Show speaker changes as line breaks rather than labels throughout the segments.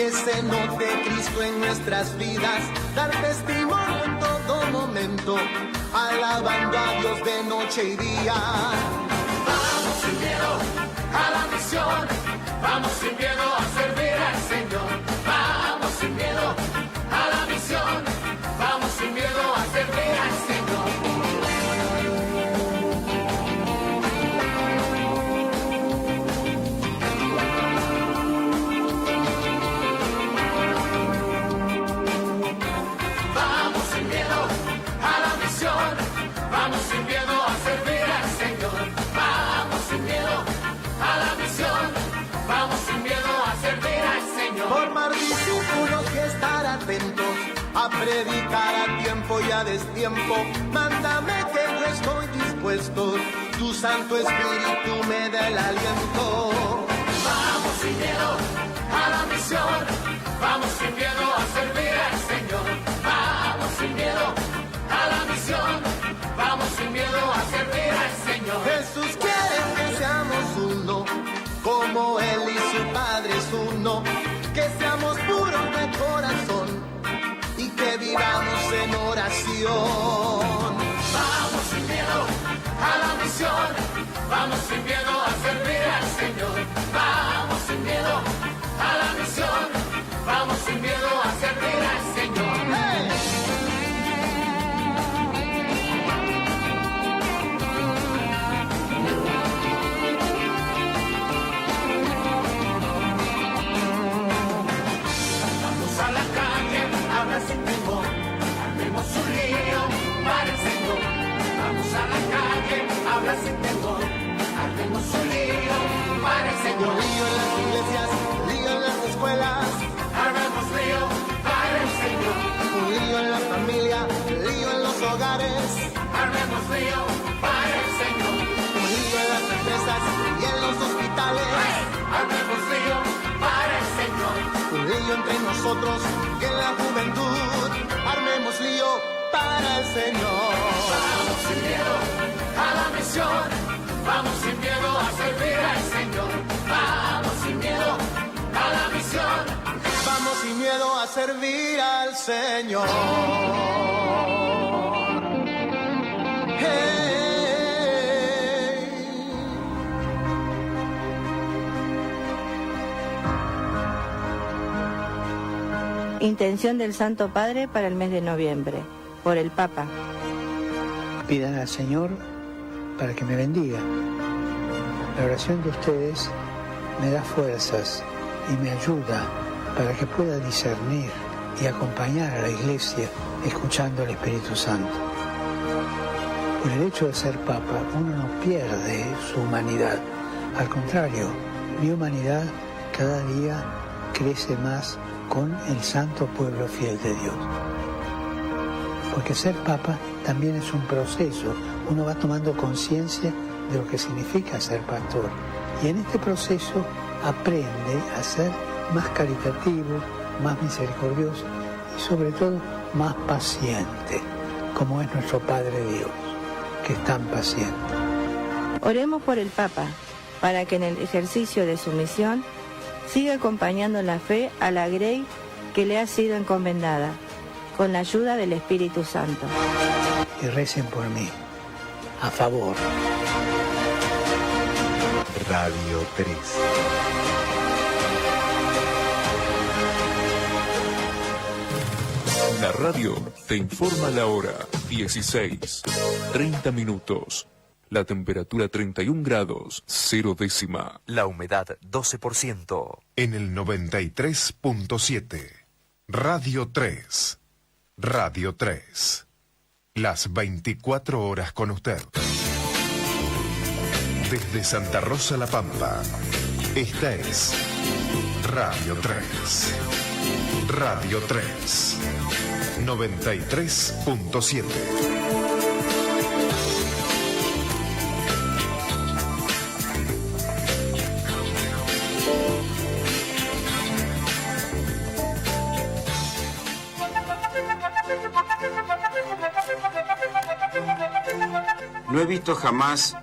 que se note Cristo en nuestras vidas, dar testimonio en todo momento, alabando a Dios de noche y día.
Vamos sin miedo a la misión, vamos sin miedo a servir al Señor. Vamos sin miedo a la misión, vamos sin miedo a servir al Señor. Vamos sin miedo a la misión, vamos sin miedo a servir al Señor. Vamos sin miedo a la misión, vamos sin miedo a servir al Señor.
Formar discípulos y estar atentos a predicar a tiempo y a destiempo. Mándame que yo estoy dispuesto, tu Santo Espíritu me da el aliento.
Vamos sin miedo a la misión, vamos sin miedo a servir al Señor. Vamos sin miedo a la misión, vamos sin miedo a servir al Señor.
Jesús quiere que seamos uno, como Él y su Padre es uno, que seamos puros de corazón y que vivamos en oración.
Vamos sin miedo a la misión, vamos sin miedo a servir al Señor. Vamos sin miedo a la misión, vamos sin miedo a servir al Señor.
¡Hey!
Vamos a la calle, habla sin temor, armemos un lío para el Señor. Vamos a la calle, habla sin temor, armemos un lío para el
Un
Señor.
lío en las iglesias, lío en las escuelas,
Armemos lío para el Señor.
un lío en la familia, lío en los hogares,
Armemos lío para el Señor.
un lío en las empresas y en los hospitales,
Armemos lío para el Señor.
un lío entre nosotros y en la juventud. Armemos lío para el Señor.
Vamos sin miedo a la misión, vamos sin miedo a servir al Señor. Vamos sin miedo a la misión.
Vamos sin miedo a servir al Señor. Hey.
Intención del Santo Padre para el mes de noviembre, por el Papa.
Pidan al Señor para que me bendiga. La oración de ustedes me da fuerzas y me ayuda para que pueda discernir y acompañar a la Iglesia escuchando al Espíritu Santo. Por el hecho de ser Papa, uno no pierde su humanidad. Al contrario, mi humanidad cada día crece más con el santo pueblo fiel de Dios. Porque ser Papa también es un proceso. Uno va tomando conciencia de lo que significa ser pastor. Y en este proceso aprende a ser más caritativo, más misericordioso y sobre todo más paciente, como es nuestro Padre Dios, que es tan paciente.
Oremos por el Papa, para que en el ejercicio de su misión siga acompañando la fe a la grey que le ha sido encomendada, con la ayuda del Espíritu Santo.
Y recen por mí, a favor.
Radio 3. La radio te informa la hora, 16:30. La temperatura 31 grados, 0 décima.
La humedad 12%.
En el 93.7. Radio 3. Radio 3. Las 24 horas con usted. Desde Santa Rosa La Pampa. Esta es Radio 3. Radio 3. 93.7.
No he visto jamás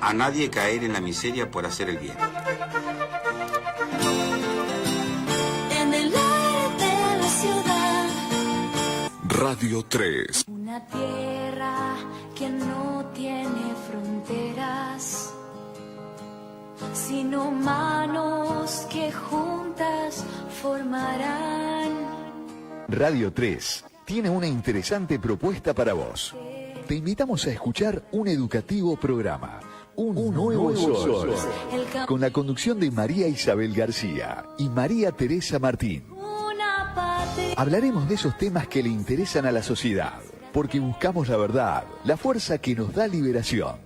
a nadie caer en la miseria por hacer el bien.
En el
Radio 3.
Una tierra que no tiene fronteras, sino manos que juntas formarán.
Radio 3 tiene una interesante propuesta para vos. Te invitamos a escuchar un educativo programa, Un Nuevo Sol, con la conducción de María Isabel García y María Teresa Martín. Hablaremos de esos temas que le interesan a la sociedad, porque buscamos la verdad, la fuerza que nos da liberación.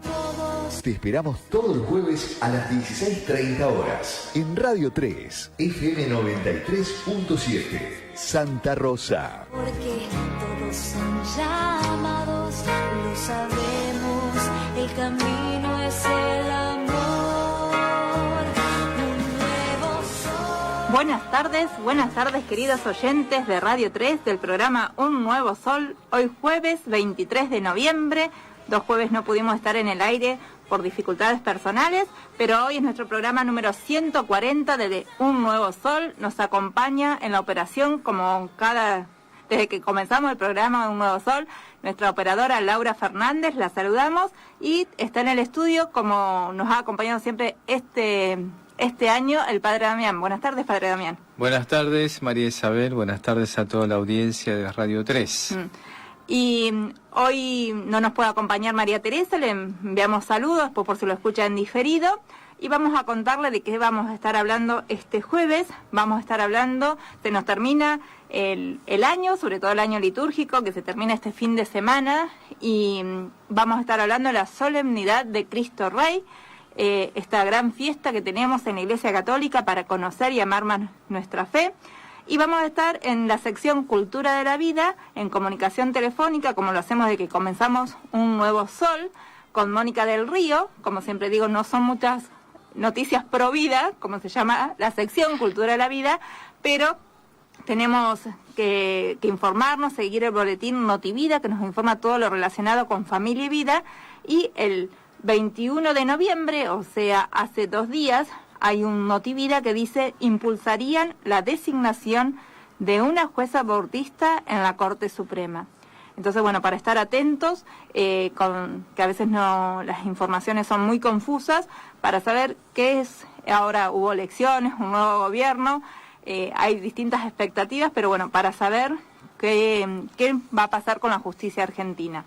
Te esperamos todos los jueves a las 16:30 horas en Radio 3, FM 93.7, Santa Rosa.
Porque todos son llamados, lo sabemos, el camino es el amor, un nuevo sol.
Buenas tardes queridos oyentes de Radio 3 del programa Un Nuevo Sol. Hoy jueves 23 de noviembre, 2 jueves no pudimos estar en el aire por dificultades personales, pero hoy es nuestro programa número 140 de Un Nuevo Sol. Nos acompaña en la operación desde que comenzamos el programa Un Nuevo Sol, nuestra operadora Laura Fernández, la saludamos, y está en el estudio, como nos ha acompañado siempre este año, el Padre Damián. Buenas tardes, Padre Damián.
Buenas tardes, María Isabel, buenas tardes a toda la audiencia de Radio 3.
Y hoy no nos puede acompañar María Teresa, le enviamos saludos, por si lo escucha en diferido, y vamos a contarle de qué vamos a estar hablando este jueves. Vamos a estar hablando, se nos termina el año, sobre todo el año litúrgico, que se termina este fin de semana, y vamos a estar hablando de la solemnidad de Cristo Rey, esta gran fiesta que tenemos en la Iglesia Católica para conocer y amar más nuestra fe. Y vamos a estar en la sección Cultura de la Vida, en comunicación telefónica, como lo hacemos desde que comenzamos Un Nuevo Sol, con Mónica del Río. Como siempre digo, no son muchas noticias pro vida, como se llama la sección Cultura de la Vida, pero tenemos que informarnos, seguir el boletín Notivida, que nos informa todo lo relacionado con familia y vida. Y el 21 de noviembre, o sea, hace 2 días, hay un Notivida que dice: impulsarían la designación de una jueza abortista en la Corte Suprema. Entonces, bueno, para estar atentos, que a veces las informaciones son muy confusas, para saber qué es. Ahora hubo elecciones, un nuevo gobierno, hay distintas expectativas, pero bueno, para saber qué va a pasar con la justicia argentina.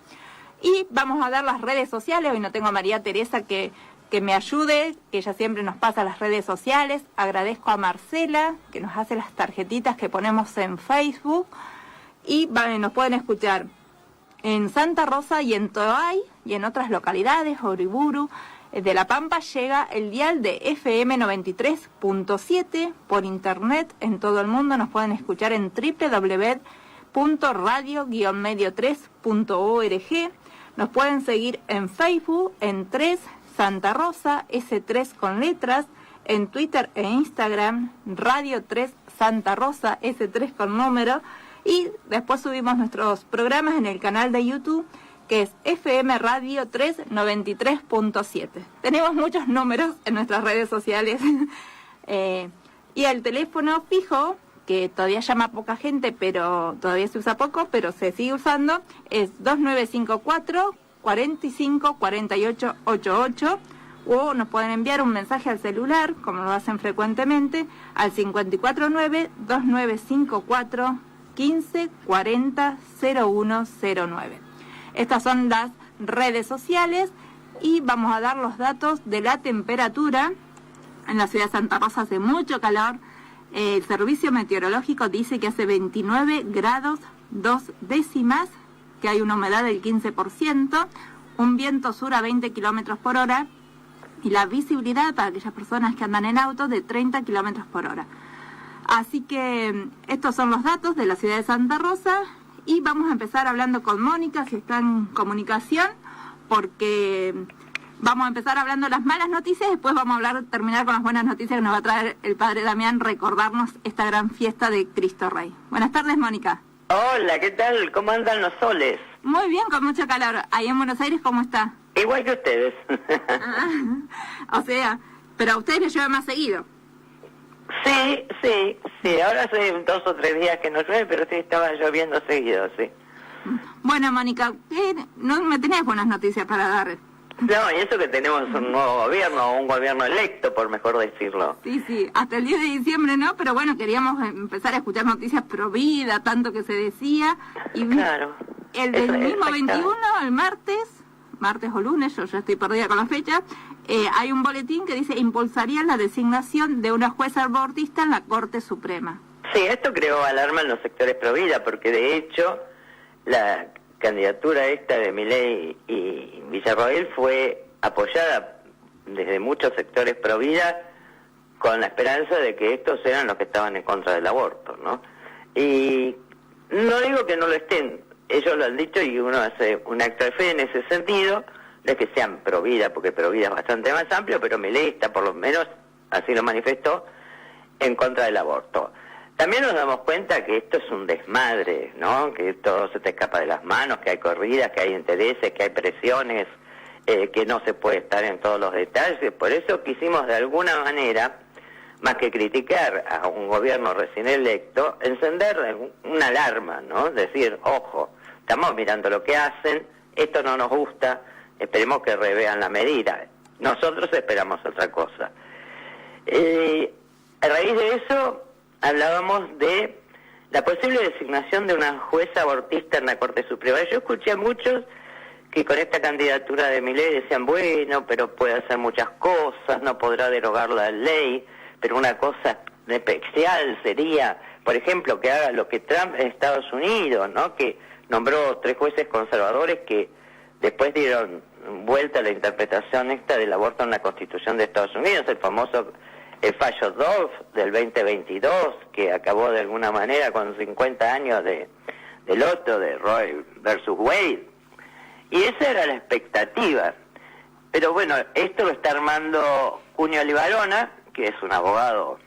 Y vamos a dar las redes sociales. Hoy no tengo a María Teresa que me ayude, que ella siempre nos pasa las redes sociales. Agradezco a Marcela, que nos hace las tarjetitas que ponemos en Facebook. Y nos pueden escuchar en Santa Rosa y en Toay y en otras localidades, Oriburu. De La Pampa llega el dial de FM 93.7 por internet en todo el mundo. Nos pueden escuchar en www.radio-medio3.org. Nos pueden seguir en Facebook, en 3 Santa Rosa, S3 con letras, en Twitter e Instagram, Radio 3 Santa Rosa, S3 con número, y después subimos nuestros programas en el canal de YouTube, que es FM Radio 3 93.7. Tenemos muchos números en nuestras redes sociales. Y el teléfono fijo, que todavía llama poca gente, pero todavía se usa poco, pero se sigue usando, es 2954 45 48 88, o nos pueden enviar un mensaje al celular, como lo hacen frecuentemente, al 549 2954 15 40 0109. Estas son las redes sociales, y vamos a dar los datos de la temperatura. En la ciudad de Santa Rosa hace mucho calor. El servicio meteorológico dice que hace 29 grados 2 décimas, que hay una humedad del 15%, un viento sur a 20 kilómetros por hora, y la visibilidad para aquellas personas que andan en auto de 30 kilómetros por hora. Así que estos son los datos de la ciudad de Santa Rosa, y vamos a empezar hablando con Mónica, si está en comunicación, porque vamos a empezar hablando de las malas noticias, después vamos a terminar con las buenas noticias que nos va a traer el Padre Damián, recordarnos esta gran fiesta de Cristo Rey. Buenas tardes, Mónica.
Hola, ¿qué tal? ¿Cómo andan los soles?
Muy bien, con mucho calor. Ahí en Buenos Aires, ¿cómo está?
Igual que ustedes.
O sea, pero a ustedes les llueve más seguido.
Sí. Ahora hace 2 o 3 días que no llueve, pero sí estaba lloviendo seguido, sí.
Bueno, Mónica, no me tenés buenas noticias para dar.
No, y eso que tenemos un nuevo gobierno, un gobierno electo, por mejor decirlo.
Sí, hasta el 10 de diciembre no, pero bueno, queríamos empezar a escuchar noticias pro vida, tanto que se decía. Y
claro.
El del mismo 21, el martes o lunes, yo ya estoy perdida con la fecha, hay un boletín que dice impulsaría la designación de una jueza abortista en la Corte Suprema.
Sí, esto creó alarma en los sectores pro vida, porque de hecho la candidatura esta de Milei y Villarroel fue apoyada desde muchos sectores pro vida con la esperanza de que estos eran los que estaban en contra del aborto, ¿no? Y no digo que no lo estén, ellos lo han dicho y uno hace un acto de fe en ese sentido, no es que sean pro vida, porque pro vida es bastante más amplio, pero Milei está, por lo menos, así lo manifestó, en contra del aborto. También nos damos cuenta que esto es un desmadre, ¿no? Que todo se te escapa de las manos, que hay corridas, que hay intereses, que hay presiones, que no se puede estar en todos los detalles. Por eso quisimos de alguna manera, más que criticar a un gobierno recién electo, encender una alarma, ¿no? Decir, ojo, estamos mirando lo que hacen, esto no nos gusta, esperemos que revean la medida. Nosotros esperamos otra cosa. A raíz de eso hablábamos de la posible designación de una jueza abortista en la Corte Suprema. Yo escuché a muchos que con esta candidatura de Milei decían, bueno, pero puede hacer muchas cosas, no podrá derogar la ley, pero una cosa especial sería, por ejemplo, que haga lo que Trump en Estados Unidos, ¿no? Que nombró 3 jueces conservadores que después dieron vuelta a la interpretación esta del aborto en la Constitución de Estados Unidos, el fallo Dobbs del 2022, que acabó de alguna manera con 50 años del otro, de Roe versus Wade. Y esa era la expectativa. Pero bueno, esto lo está armando Cunio Libarona, que es un abogado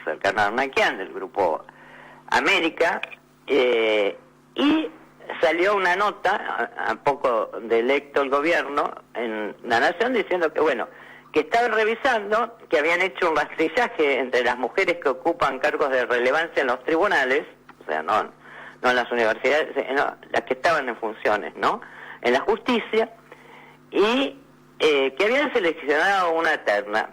cercano a Arnaquian, del Grupo América, y salió una nota, a poco de electo el gobierno, en La Nación, diciendo que bueno, que estaban revisando, que habían hecho un rastrillaje entre las mujeres que ocupan cargos de relevancia en los tribunales, o sea, no en las universidades, no, las que estaban en funciones, ¿no? En la justicia, y que habían seleccionado una terna.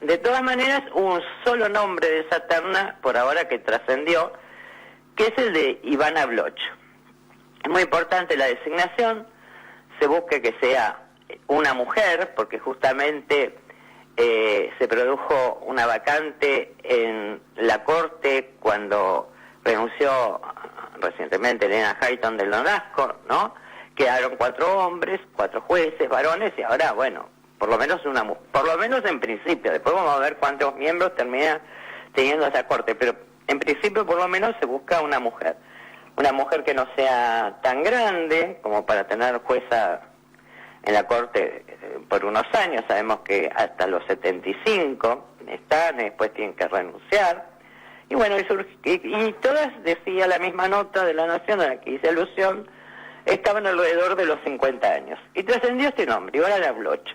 De todas maneras, un solo nombre de esa terna, por ahora que trascendió, que es el de Ivana Bloch. Es muy importante la designación, se busca que sea una mujer, porque justamente se produjo una vacante en la Corte cuando renunció recientemente Elena Hayton del Nolasco, ¿no? Quedaron 4 hombres, 4 jueces, varones, y ahora, bueno, por lo menos en principio, después vamos a ver cuántos miembros termina teniendo esa Corte, pero en principio por lo menos se busca una mujer que no sea tan grande como para tener jueza en la Corte por unos años. Sabemos que hasta los 75 están, después tienen que renunciar, y bueno, y todas, decía la misma nota de La Nación a la que hice alusión, estaban alrededor de los 50 años, y trascendió este nombre, Ivana Bloch.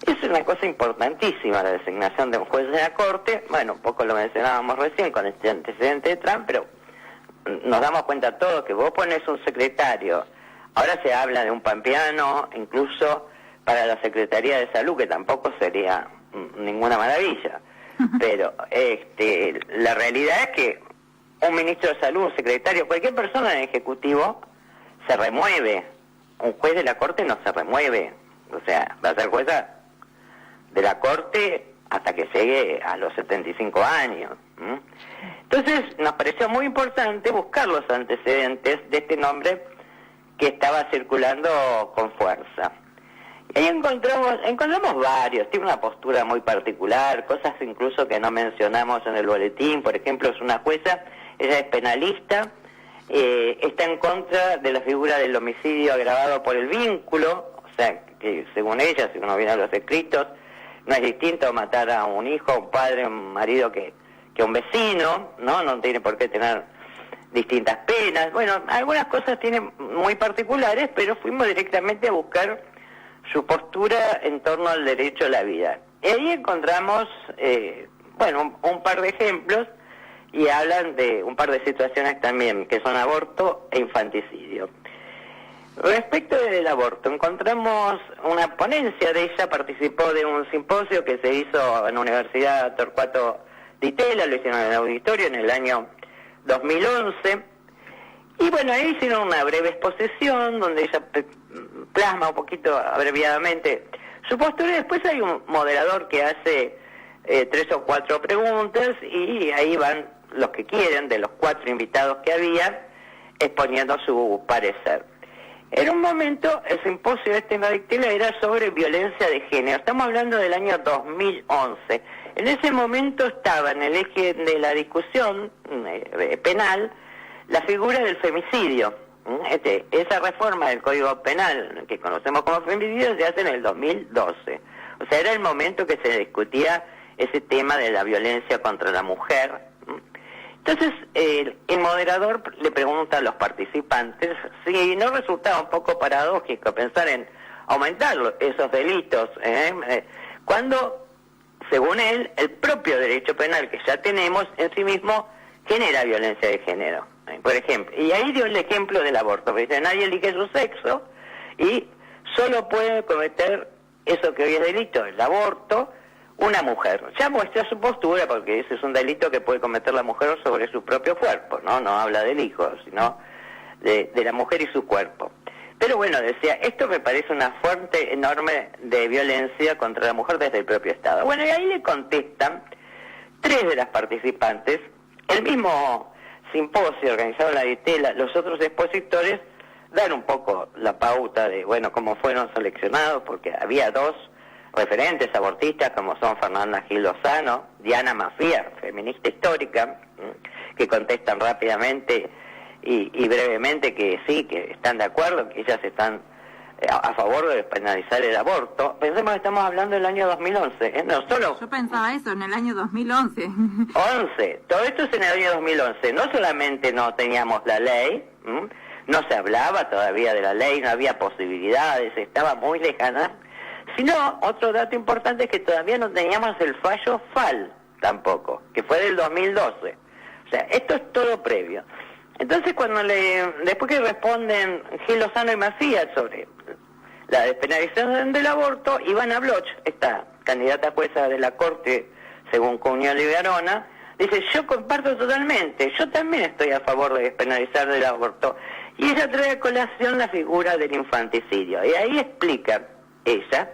Es una cosa importantísima la designación de un juez de la Corte. Bueno, un poco lo mencionábamos recién con este antecedente de Trump, pero nos damos cuenta todos que vos pones un secretario. Ahora se habla de un pampeano, incluso para la Secretaría de Salud, que tampoco sería ninguna maravilla. Pero la realidad es que un ministro de Salud, un secretario, cualquier persona en el Ejecutivo se remueve. Un juez de la Corte no se remueve. O sea, va a ser jueza de la Corte hasta que llegue a los 75 años. Entonces, nos pareció muy importante buscar los antecedentes de este nombre que estaba circulando con fuerza. Y ahí encontramos varios, tiene una postura muy particular, cosas incluso que no mencionamos en el boletín. Por ejemplo, es una jueza, ella es penalista, está en contra de la figura del homicidio agravado por el vínculo, o sea, que según ella, si uno viene a los escritos, no es distinto matar a un hijo, a un padre, a un marido que a un vecino, ¿no? No tiene por qué tener distintas penas. Bueno, algunas cosas tienen muy particulares, pero fuimos directamente a buscar su postura en torno al derecho a la vida. Y ahí encontramos, un par de ejemplos, y hablan de un par de situaciones también, que son aborto e infanticidio. Respecto del aborto, encontramos una ponencia de ella, participó de un simposio que se hizo en la Universidad Torcuato Di Itela, lo hicieron en el auditorio en el año 2011, y bueno, ahí hicieron una breve exposición donde ella plasma un poquito abreviadamente su postura, y después hay un moderador que hace 3 o 4 preguntas, y ahí van los que quieren, de los 4 invitados que había, exponiendo su parecer. En un momento, el simposio en la Dictela era sobre violencia de género. Estamos hablando del año 2011. En ese momento estaba en el eje de la discusión penal la figura del femicidio. Esa reforma del Código Penal, que conocemos como femicidio, se hace en el 2012. O sea, era el momento que se discutía ese tema de la violencia contra la mujer. Entonces, el moderador le pregunta a los participantes si no resultaba un poco paradójico pensar en aumentar esos delitos, cuando, según él, el propio derecho penal que ya tenemos en sí mismo genera violencia de género. Por ejemplo, y ahí dio el ejemplo del aborto, porque dice, nadie elige su sexo y solo puede cometer eso que hoy es delito, el aborto, una mujer. Ya muestra su postura, porque ese es un delito que puede cometer la mujer sobre su propio cuerpo, no habla del hijo, sino de la mujer y su cuerpo. Pero bueno, decía, esto me parece una fuente enorme de violencia contra la mujer desde el propio Estado. Bueno, y ahí le contestan 3 de las participantes, el mismo simposio organizado en la Ditela, los otros expositores dan un poco la pauta de, bueno, cómo fueron seleccionados, porque había 2 referentes abortistas como son Fernanda Gil Lozano, Diana Mafía, feminista histórica, que contestan rápidamente y brevemente que sí, que están de acuerdo, que ellas están a favor de despenalizar el aborto. Pensemos que estamos hablando del año 2011, no solo...
Yo pensaba eso, en el año 2011.
11, todo esto es en el año 2011, no solamente no teníamos la ley, no se hablaba todavía de la ley, no había posibilidades, estaba muy lejana, sino, otro dato importante es que todavía no teníamos el fallo FAL tampoco, que fue del 2012. O sea, esto es todo previo. Entonces, después que responden Gil Lozano y Macías sobre la despenalización del aborto, Ivana Bloch, esta candidata jueza de la Corte, según Cuniol y Garona, dice, yo comparto totalmente, yo también estoy a favor de despenalizar el aborto. Y ella trae a colación la figura del infanticidio. Y ahí explica ella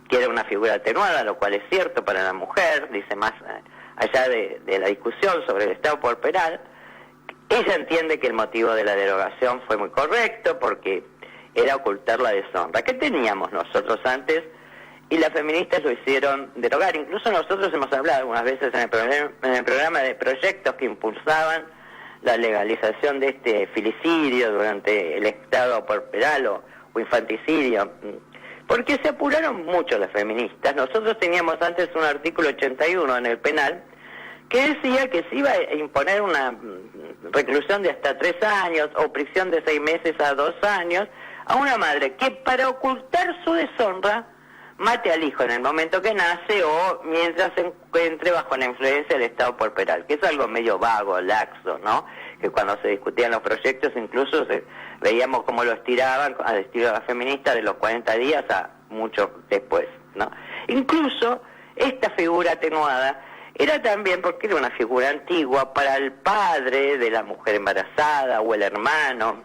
que era una figura atenuada, lo cual es cierto para la mujer, dice más allá de la discusión sobre el Estado por penal, ella entiende que el motivo de la derogación fue muy correcto porque era ocultar la deshonra. ¿Qué teníamos nosotros antes? Y las feministas lo hicieron derogar. Incluso nosotros hemos hablado algunas veces en el programa de proyectos que impulsaban la legalización de este filicidio durante el Estado por penal o infanticidio, porque se apuraron mucho las feministas. Nosotros teníamos antes un artículo 81 en el penal que decía que se iba a imponer una reclusión de hasta 3 años o prisión de 6 meses a 2 años a una madre que para ocultar su deshonra mate al hijo en el momento que nace o mientras se encuentre bajo la influencia del Estado por penal, que es algo medio vago, laxo, ¿no? Que cuando se discutían los proyectos incluso veíamos cómo lo estiraban al estilo de la feminista de los 40 días a mucho después, ¿no? Incluso esta figura atenuada era también porque era una figura antigua para el padre de la mujer embarazada o el hermano,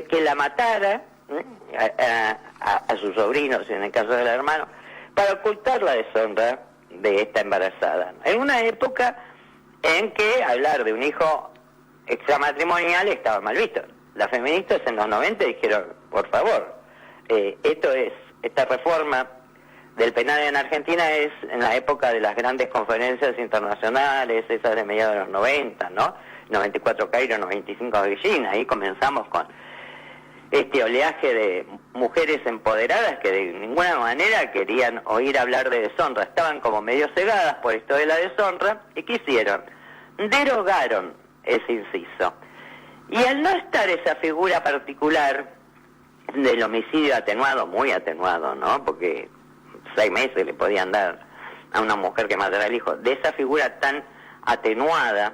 que la matara a sus sobrinos, en el caso del hermano, para ocultar la deshonra de esta embarazada. En una época en que hablar de un hijo extramatrimonial estaba mal visto. Las feministas en los 90 dijeron, por favor, esta reforma del penal en Argentina es en la época de las grandes conferencias internacionales, esas de mediados de los 90, ¿no? 94 Cairo, 95 Beijing, ahí comenzamos con este oleaje de mujeres empoderadas que de ninguna manera querían oír hablar de deshonra, estaban como medio cegadas por esto de la deshonra, y ¿qué hicieron? Derogaron ese inciso. Y al no estar esa figura particular del homicidio atenuado, muy atenuado, ¿no? Porque 6 meses le podían dar a una mujer que matara al hijo, de esa figura tan atenuada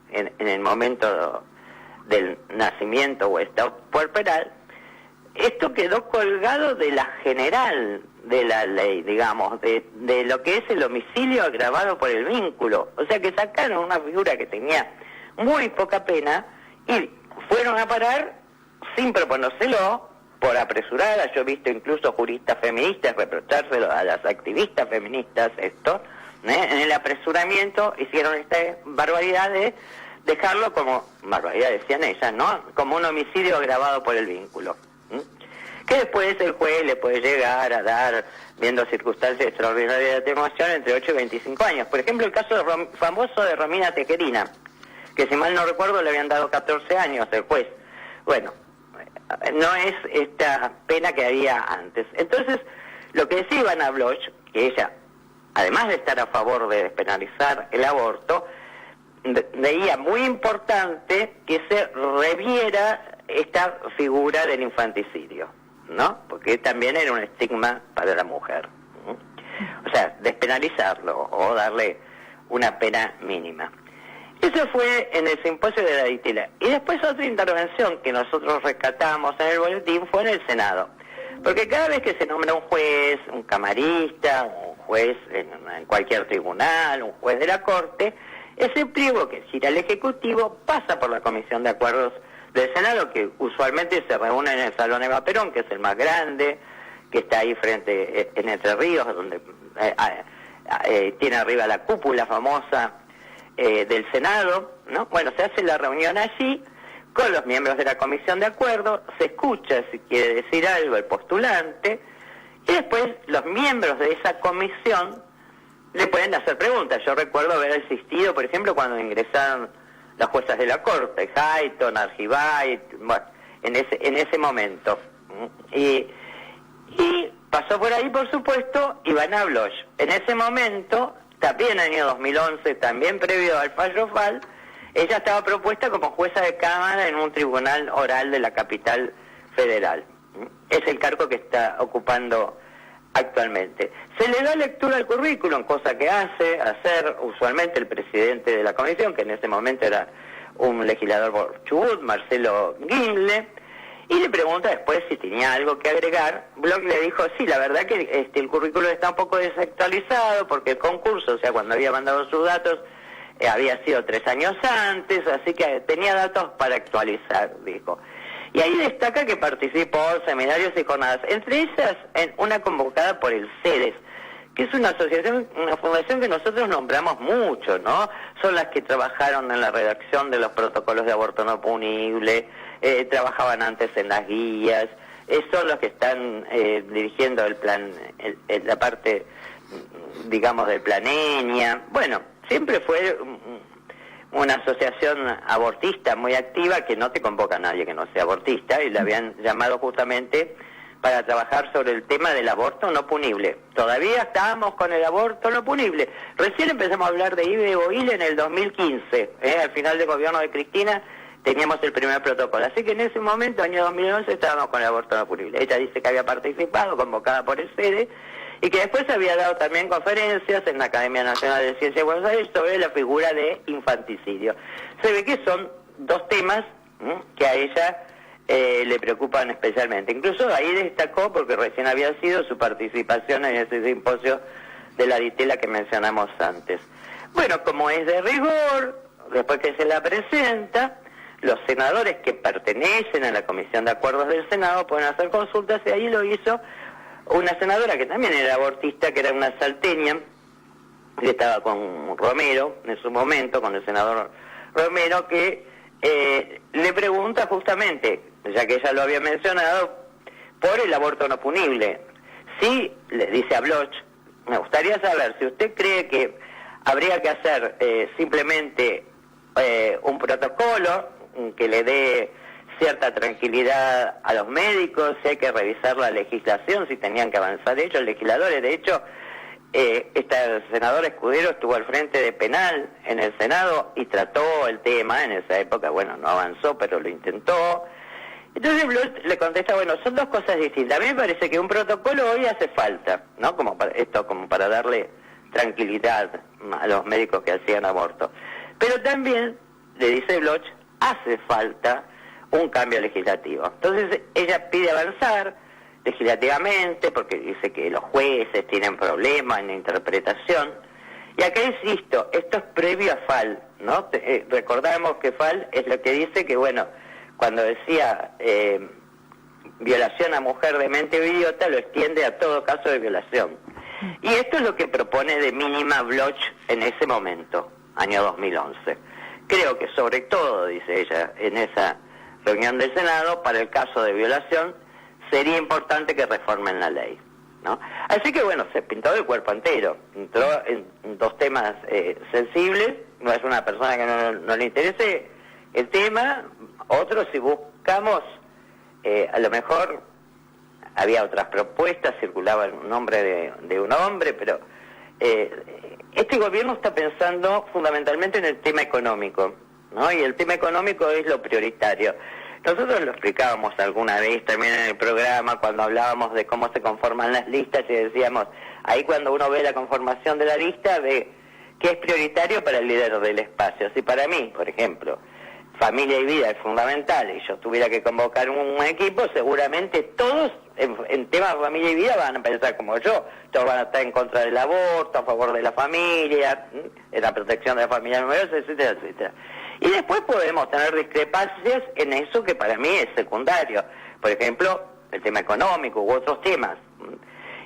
en el momento del nacimiento o estado puerperal, esto quedó colgado de la general de la ley, digamos, de lo que es el homicidio agravado por el vínculo. O sea que sacaron una figura que tenía muy poca pena y fueron a parar sin proponérselo, por apresurada. Yo he visto incluso juristas feministas reprochárselo a las activistas feministas esto, en el apresuramiento hicieron esta barbaridad de dejarlo como, barbaridad decían ellas, ¿no?, como un homicidio agravado por el vínculo. Que después el juez le puede llegar a dar, viendo circunstancias extraordinarias de atenuación, entre 8 y 25 años. Por ejemplo, el caso famoso de Romina Tejerina, que si mal no recuerdo le habían dado 14 años el juez. Bueno, no es esta pena que había antes. Entonces, lo que decía Ivana Bloch, que ella, además de estar a favor de despenalizar el aborto, veía muy importante que se reviera esta figura del infanticidio, ¿no? Porque también era un estigma para la mujer. O sea, despenalizarlo o darle una pena mínima. Eso fue en el simposio de la Ditela. Y después otra intervención que nosotros rescatamos en el boletín fue en el Senado. Porque cada vez que se nombra un juez, un camarista, un juez en cualquier tribunal, un juez de la Corte, ese pliego que gira al Ejecutivo pasa por la Comisión de Acuerdos del Senado, que usualmente se reúne en el Salón Eva Perón, que es el más grande, que está ahí frente en Entre Ríos, donde tiene arriba la cúpula famosa del Senado, ¿no? Bueno, se hace la reunión allí con los miembros de la Comisión de Acuerdo, se escucha si quiere decir algo el postulante, y después los miembros de esa comisión le pueden hacer preguntas. Yo recuerdo haber asistido, por ejemplo, cuando ingresaron las juezas de la Corte, Hayton, Argibay, bueno, en ese momento. Y pasó por ahí, por supuesto, Ivana Bloch. En ese momento, también año 2011, también previo al fallo FAL, ella estaba propuesta como jueza de cámara en un tribunal oral de la capital federal. Es el cargo que está ocupando actualmente. Se le da lectura al currículum, cosa que hacer usualmente el presidente de la comisión, que en ese momento era un legislador por Chubut, Marcelo Guinle, y le pregunta después si tenía algo que agregar. Bloch le dijo, sí, la verdad que el currículum está un poco desactualizado, porque el concurso, o sea, cuando había mandado sus datos, había sido 3 años antes, así que tenía datos para actualizar, dijo. Y ahí destaca que participó en seminarios y jornadas, entre ellas en una convocada por el CEDES, que es una asociación, una fundación que nosotros nombramos mucho, ¿no? Son las que trabajaron en la redacción de los protocolos de aborto no punible, trabajaban antes en las guías, son los que están dirigiendo el plan, la parte, digamos, del plan ENIA. Bueno, siempre fue una asociación abortista muy activa, que no te convoca a nadie que no sea abortista, y la habían llamado justamente para trabajar sobre el tema del aborto no punible. Todavía estábamos con el aborto no punible. Recién empezamos a hablar de IVE Boile en el 2015, al final del gobierno de Cristina teníamos el primer protocolo. Así que en ese momento, año 2011, estábamos con el aborto no punible. Ella dice que había participado, convocada por el CEDE, y que después había dado también conferencias en la Academia Nacional de Ciencias de Buenos Aires sobre la figura de infanticidio. Se ve que son dos temas que a ella le preocupan especialmente. Incluso ahí destacó, porque recién había sido su participación en ese simposio de la Ditela que mencionamos antes. Bueno, como es de rigor, después que se la presenta, los senadores que pertenecen a la Comisión de Acuerdos del Senado pueden hacer consultas, y ahí lo hizo una senadora que también era abortista, que era una salteña, que estaba con Romero en su momento, con el senador Romero, que le pregunta justamente, ya que ella lo había mencionado, por el aborto no punible. Sí, le dice a Bloch, me gustaría saber si usted cree que habría que hacer simplemente un protocolo que le dé cierta tranquilidad a los médicos, si hay que revisar la legislación, si tenían que avanzar. De hecho, legisladores, esta senadora Escudero estuvo al frente de penal en el Senado y trató el tema en esa época. Bueno, no avanzó, pero lo intentó. Entonces Bloch le contesta, bueno, son dos cosas distintas. A mí me parece que un protocolo hoy hace falta, ¿no? Como para darle tranquilidad a los médicos que hacían aborto. Pero también, le dice Bloch, hace falta un cambio legislativo. Entonces ella pide avanzar legislativamente porque dice que los jueces tienen problemas en la interpretación. Y acá insisto, esto es previo a FAL, ¿no? Recordamos que FAL es lo que dice que, bueno, cuando decía violación a mujer de mente o idiota, lo extiende a todo caso de violación. Y esto es lo que propone de mínima Bloch en ese momento, año 2011. Creo que sobre todo, dice ella, en esa reunión del Senado, para el caso de violación, sería importante que reformen la ley, ¿no? Así que bueno, se pintó de cuerpo entero, entró en dos temas sensibles, no es una persona que no le interese el tema, otro si buscamos, a lo mejor había otras propuestas, circulaba el nombre de un hombre, pero este gobierno está pensando fundamentalmente en el tema económico, ¿no? Y el tema económico es lo prioritario. Nosotros lo explicábamos alguna vez también en el programa cuando hablábamos de cómo se conforman las listas y decíamos, ahí cuando uno ve la conformación de la lista ve qué es prioritario para el líder del espacio. Si para mí, por ejemplo, familia y vida es fundamental y yo tuviera que convocar un equipo, seguramente todos en temas de familia y vida van a pensar como yo, todos van a estar en contra del aborto, a favor de la familia, en la protección de la familia numerosa, etcétera, etcétera. Y después podemos tener discrepancias en eso que para mí es secundario. Por ejemplo, el tema económico u otros temas.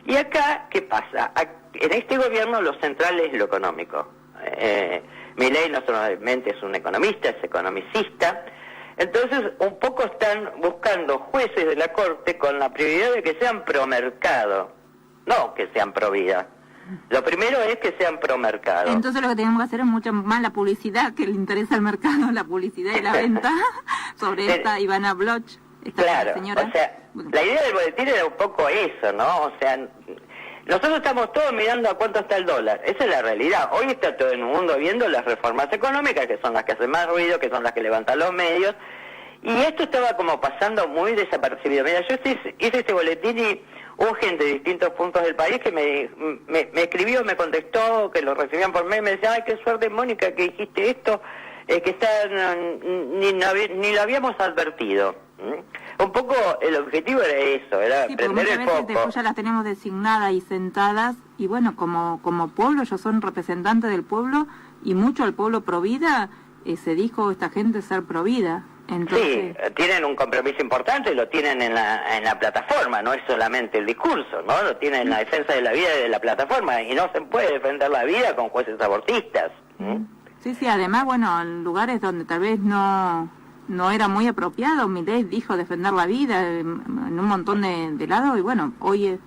Y acá, ¿qué pasa? En este gobierno lo central es lo económico. Milei no solamente es un economista, es economicista. Entonces, un poco están buscando jueces de la Corte con la prioridad de que sean pro mercado, no que sean pro vida. Lo primero es que sean pro mercado.
Entonces lo que tenemos que hacer es mucho más la publicidad, que le interesa al mercado, la publicidad y la venta sobre esta Ivana Bloch, esta
claro,
señora.
O sea, la idea del boletín era un poco eso, ¿no? O sea, nosotros estamos todos mirando a cuánto está el dólar, esa es la realidad. Hoy está todo el mundo viendo las reformas económicas, que son las que hacen más ruido, que son las que levantan los medios, y esto estaba como pasando muy desapercibido. Mira, yo hice este boletín y hubo gente de distintos puntos del país que me escribió, me contestó, que lo recibían por mail, me decía, ay, qué suerte, Mónica, que dijiste esto, que está ni lo habíamos advertido. Un poco el objetivo era eso, era prender el foco.
Después ya las tenemos designadas y sentadas, y bueno, como pueblo, ellos son representantes del pueblo, y mucho el pueblo pro vida, se dijo esta gente ser pro vida. Entonces...
Sí, tienen un compromiso importante, lo tienen en la plataforma, no es solamente el discurso, ¿no? Lo tienen en la defensa de la vida y de la plataforma, y no se puede defender la vida con jueces abortistas.
Sí, además, bueno, en lugares donde tal vez no era muy apropiado, Milei dijo defender la vida en un montón de lados, y bueno, hoy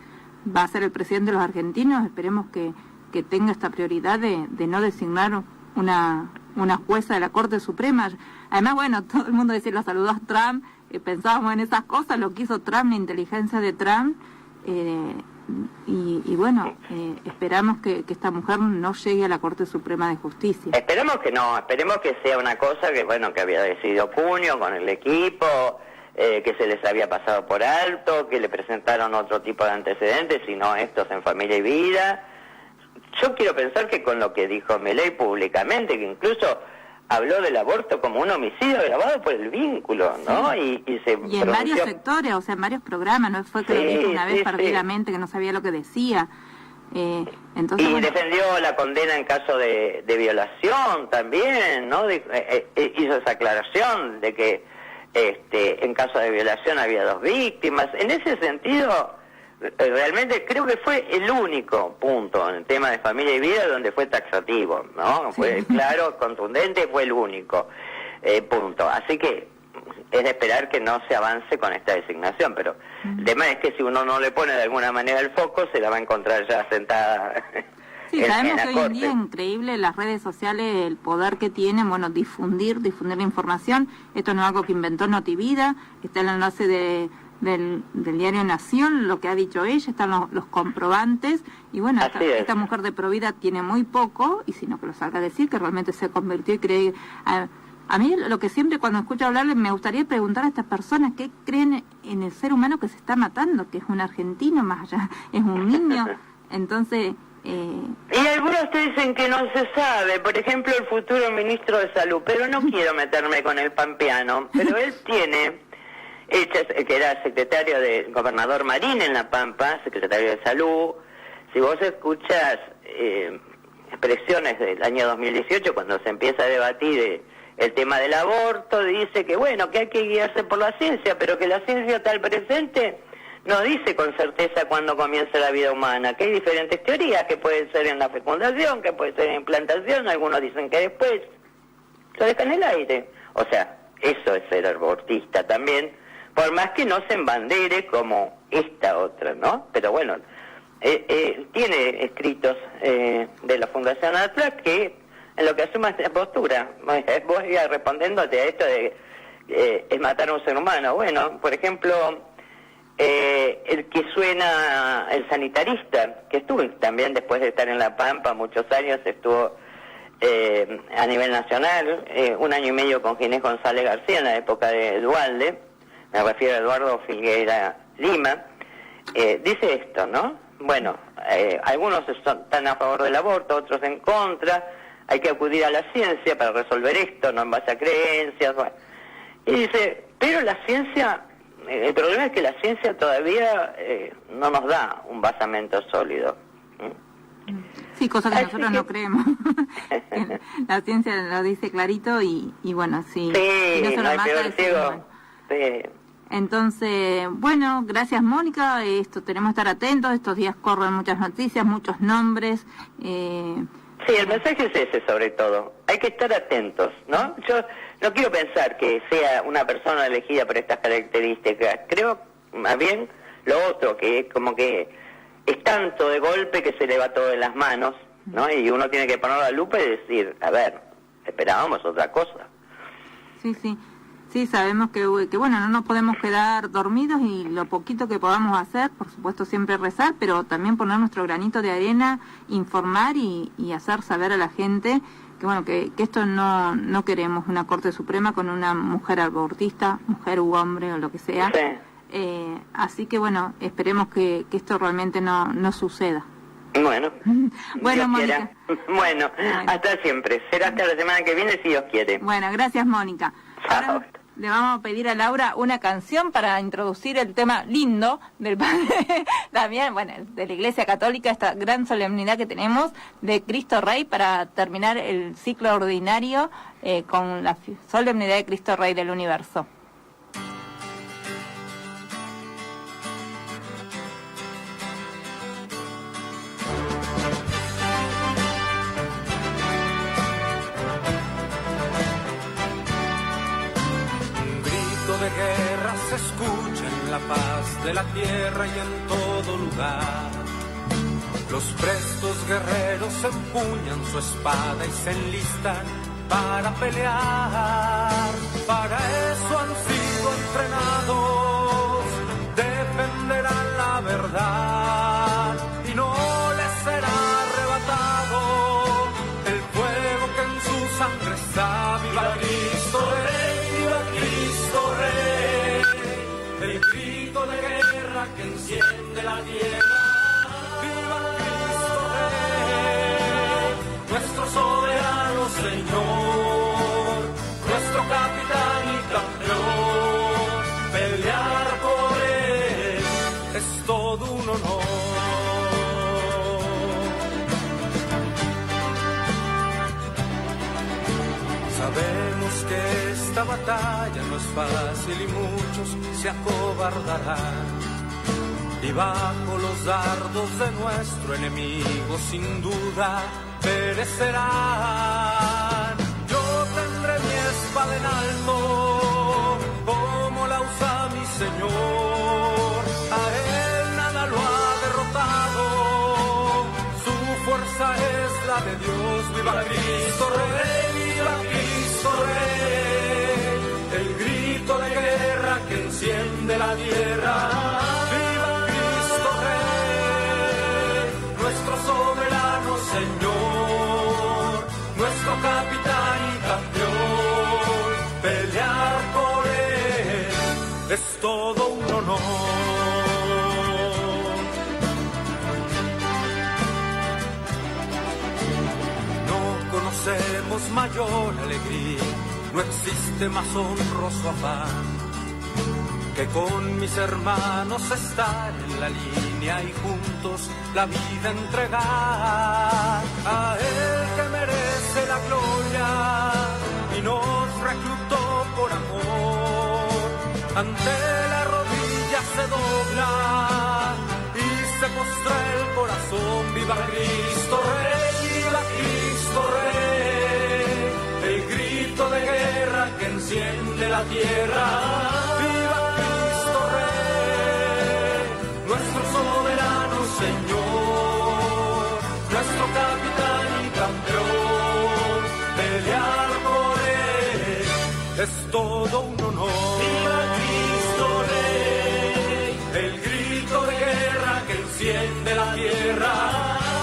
va a ser el presidente de los argentinos, esperemos que tenga esta prioridad de no designar una jueza de la Corte Suprema. Además, bueno, todo el mundo decía, lo saludó a Trump, pensábamos en esas cosas, lo que hizo Trump, la inteligencia de Trump, y bueno, esperamos que esta mujer no llegue a la Corte Suprema de Justicia.
Esperemos que no, esperemos que sea una cosa que, bueno, que había decidido Cunio con el equipo, que se les había pasado por alto, que le presentaron otro tipo de antecedentes, sino estos en familia y vida. Yo quiero pensar que con lo que dijo Milei públicamente, que incluso habló del aborto como un homicidio agravado por el vínculo, ¿no?
Sí. Y en varios sectores, o sea, en varios programas, no fue que lo dijo una vez pardidamente, que no sabía lo que decía. Entonces,
y defendió la condena en caso de violación también, ¿no? Hizo esa aclaración de que en caso de violación había 2 víctimas. En ese sentido, realmente creo que fue el único punto en el tema de familia y vida donde fue taxativo, ¿no? Fue claro, contundente, fue el único punto. Así que es de esperar que no se avance con esta designación, pero el tema es que si uno no le pone de alguna manera el foco, se la va a encontrar ya sentada.
Sí, sabemos que hoy en día es increíble las redes sociales, el poder que tienen, bueno, difundir la información. Esto no es algo que inventó Notivida, está en el enlace del diario Nación, lo que ha dicho ella, están los comprobantes, y bueno, esta mujer de Provida tiene muy poco, y sino que lo salga a decir, que realmente se convirtió y cree... A mí lo que siempre cuando escucho hablarle me gustaría preguntar a estas personas qué creen en el ser humano que se está matando, que es un argentino más allá, es un niño. Entonces,
Y algunos te dicen que no se sabe, por ejemplo el futuro ministro de Salud, pero no quiero meterme con el pampeano, pero él tiene, que era secretario del gobernador Marín en La Pampa, secretario de Salud. Si vos escuchas expresiones del año 2018, cuando se empieza a debatir el tema del aborto, dice que bueno, que hay que guiarse por la ciencia, pero que la ciencia está al presente no dice con certeza cuándo comienza la vida humana, que hay diferentes teorías, que puede ser en la fecundación, que puede ser en implantación, algunos dicen que después, lo deja en el aire. O sea, eso es ser abortista también, por más que no se embandere como esta otra, ¿no? Pero bueno, tiene escritos de la Fundación Atlas que en lo que asuma esta postura, voy respondiéndote a esto de es matar a un ser humano. Bueno, por ejemplo, el que suena, el sanitarista, que estuvo también después de estar en La Pampa muchos años, estuvo a nivel nacional, 1 año y medio con Ginés González García en la época de Dualde, me refiero a Eduardo Figueira Lima, dice esto, ¿no? Bueno, algunos están a favor del aborto, otros en contra, hay que acudir a la ciencia para resolver esto, no en base a creencias, bueno. Y dice, pero la ciencia, el problema es que la ciencia todavía no nos da un basamento sólido.
Sí, cosa que nosotros no creemos. La ciencia lo dice clarito y bueno, sí.
Sí,
si no se
no hay
mata,
peor ciego. Sí.
Entonces, bueno, gracias Mónica, tenemos que estar atentos, estos días corren muchas noticias, muchos nombres.
Sí, el mensaje es ese sobre todo, hay que estar atentos, ¿no? Yo no quiero pensar que sea una persona elegida por estas características, creo más bien lo otro, que es como que es tanto de golpe que se le va todo de las manos, ¿no? Y uno tiene que poner la lupa y decir, a ver, esperábamos otra cosa.
Sí, sí. Sí, sabemos que bueno, no nos podemos quedar dormidos y lo poquito que podamos hacer, por supuesto siempre rezar, pero también poner nuestro granito de arena, informar y hacer saber a la gente que bueno, que esto no queremos una Corte Suprema con una mujer abortista, mujer u hombre o lo que sea. Sí. Así que bueno, esperemos que esto realmente no suceda.
Bueno,
bueno, Mónica.
Bueno, hasta siempre. Será hasta la semana que viene si Dios quiere.
Bueno, gracias Mónica. Ahora le vamos a pedir a Laura una canción para introducir el tema lindo del padre Damián, bueno, de la Iglesia Católica, esta gran solemnidad que tenemos de Cristo Rey para terminar el ciclo ordinario con la solemnidad de Cristo Rey del Universo.
De guerra se escucha en la paz de la tierra y en todo lugar. Los prestos guerreros empuñan su espada y se enlistan para pelear. Para eso han sido entrenados, defenderán la verdad y no les será arrebatado el fuego que en su sangre está. ¡Viva Cristo Rey! ¡Viva Cristo Rey! El grito de guerra que enciende la tierra. ¡Viva Cristo Rey! Nuestro soberano Señor, nuestro capitán y campeón. Pelear por él es todo un honor. Sabemos que esta batalla no es fácil y muchos se acobardarán. Y bajo los dardos de nuestro enemigo sin duda perecerán. Yo tendré mi espada en alto, como la usa mi Señor. A él nada lo ha derrotado, su fuerza es la de Dios. ¡Viva Cristo Rey! ¡Viva Cristo Rey! El grito de guerra que enciende la tierra. ¡Viva Cristo Rey! Nuestro soberano Señor, nuestro capitán y campeón. Pelear por él es todo un honor. merecemos mayor alegría. No existe más honroso afán que con mis hermanos estar en la línea y juntos la vida entregar a Él que merece la gloria y nos reclutó por amor. Ante la rodilla se dobla y se postra el corazón. ¡Viva Cristo Rey! ¡Viva Cristo Rey! El grito de guerra que enciende la tierra. ¡Viva Cristo Rey! Nuestro soberano Señor, nuestro capitán y campeón. Pelear por Él es todo un honor. ¡Viva Cristo Rey! El grito de guerra que enciende la tierra.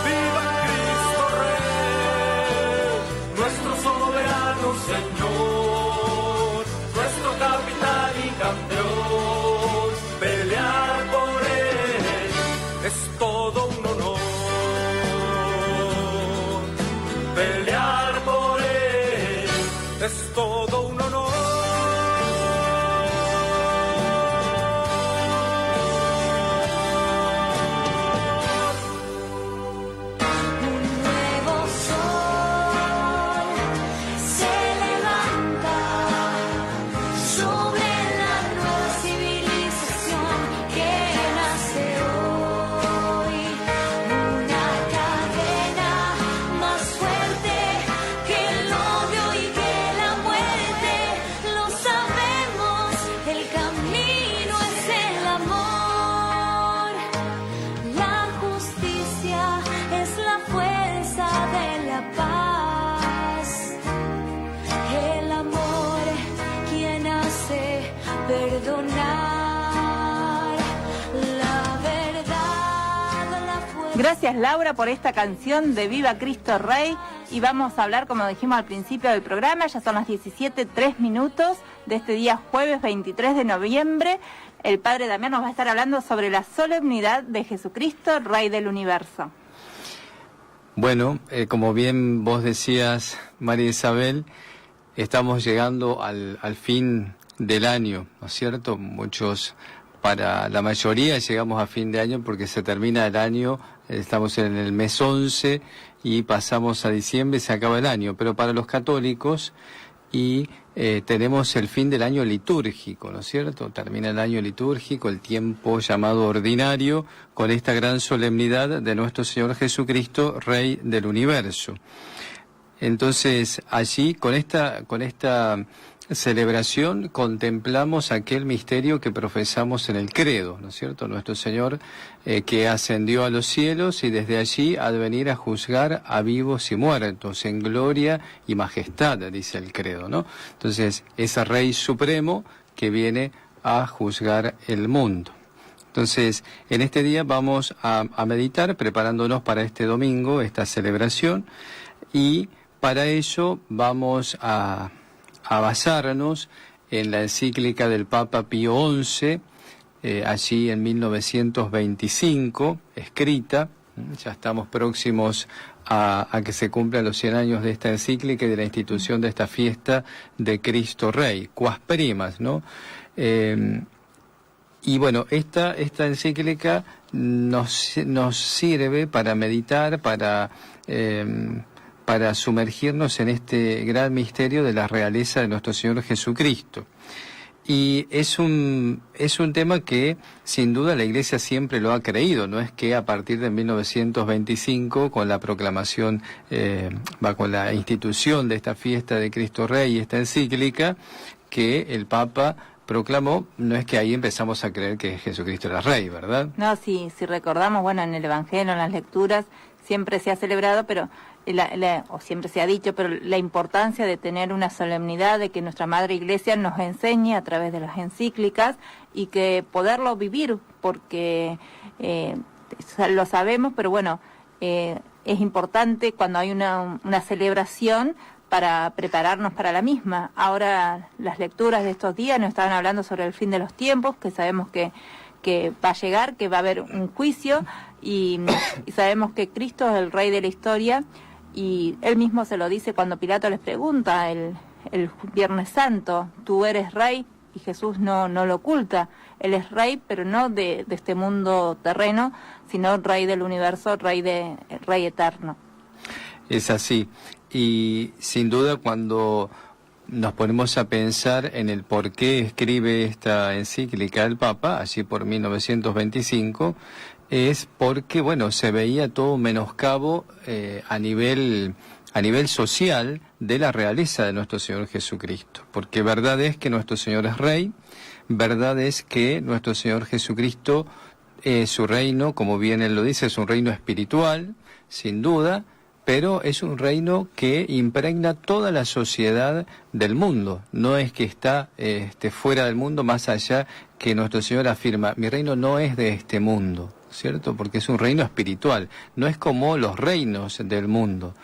¡Viva Cristo Rey! Nuestro soberano Señor, nuestro capitán y campeón. Pelear por Él es todo un honor. Pelear por Él es todo un honor.
Nuevo sol se levanta sobre la nueva civilización que nace hoy. Una cadena más fuerte que el odio y que la muerte. Lo sabemos, el camino es el amor. La justicia es la fuerza de la paz. El amor quien hace perdonar. La verdad, la fuerza.
Gracias Laura por esta canción de Viva Cristo Rey. Y vamos a hablar, como dijimos al principio del programa, ya son las 17:03 de este día jueves 23 de noviembre. El Padre Damián nos va a estar hablando sobre la solemnidad de Jesucristo, Rey del Universo.
Bueno, como bien vos decías, María Isabel, estamos llegando al fin del año, ¿no es cierto? Muchos, para la mayoría, llegamos a fin de año porque se termina el año, estamos en el mes 11 y pasamos a diciembre y se acaba el año. Pero para los católicos tenemos el fin del año litúrgico, ¿no es cierto? Termina el año litúrgico, el tiempo llamado ordinario, con esta gran solemnidad de nuestro Señor Jesucristo, Rey del Universo. Entonces, allí, con esta celebración, contemplamos aquel misterio que profesamos en el credo, ¿no es cierto? Nuestro Señor que ascendió a los cielos y desde allí ha de venir a juzgar a vivos y muertos en gloria y majestad, dice el credo, ¿no? Entonces, ese Rey Supremo que viene a juzgar el mundo. Entonces, en este día vamos a meditar, preparándonos para este domingo, esta celebración, y para ello vamos a basarnos en la encíclica del Papa Pío XI, allí en 1925, escrita. Ya estamos próximos a que se cumplan los 100 años de esta encíclica y de la institución de esta fiesta de Cristo Rey, Quas Primas, ¿no? Y bueno, esta encíclica nos sirve para meditar, para sumergirnos en este gran misterio de la realeza de nuestro Señor Jesucristo. Y es un tema que sin duda la Iglesia siempre lo ha creído, no es que a partir de 1925 con la proclamación, con la institución de esta fiesta de Cristo Rey y esta encíclica que el Papa proclamó, no es que ahí empezamos a creer que Jesucristo era Rey, ¿verdad?
No, si recordamos, bueno, en el Evangelio, en las lecturas, siempre se ha celebrado, pero o siempre se ha dicho, pero la importancia de tener una solemnidad, de que nuestra Madre Iglesia nos enseñe a través de las encíclicas y que poderlo vivir, porque lo sabemos, pero bueno, es importante cuando hay una celebración para prepararnos para la misma. Ahora las lecturas de estos días nos estaban hablando sobre el fin de los tiempos, que sabemos que va a llegar, que va a haber un juicio, y sabemos que Cristo es el Rey de la historia, Y él mismo se lo dice cuando Pilato les pregunta el Viernes Santo, ¿tú eres rey? Y Jesús no lo oculta. Él es rey, pero no de este mundo terreno, sino rey del universo, rey eterno.
Es así. Y sin duda cuando nos ponemos a pensar en el por qué escribe esta encíclica el Papa, allí por 1925, es porque, bueno, se veía todo un menoscabo a nivel social de la realeza de nuestro Señor Jesucristo. Porque verdad es que nuestro Señor es Rey, verdad es que nuestro Señor Jesucristo, su reino, como bien Él lo dice, es un reino espiritual, sin duda, pero es un reino que impregna toda la sociedad del mundo. No es que está fuera del mundo, más allá que nuestro Señor afirma, mi reino no es de este mundo, ¿cierto? Porque es un reino espiritual, no es como los reinos del mundo.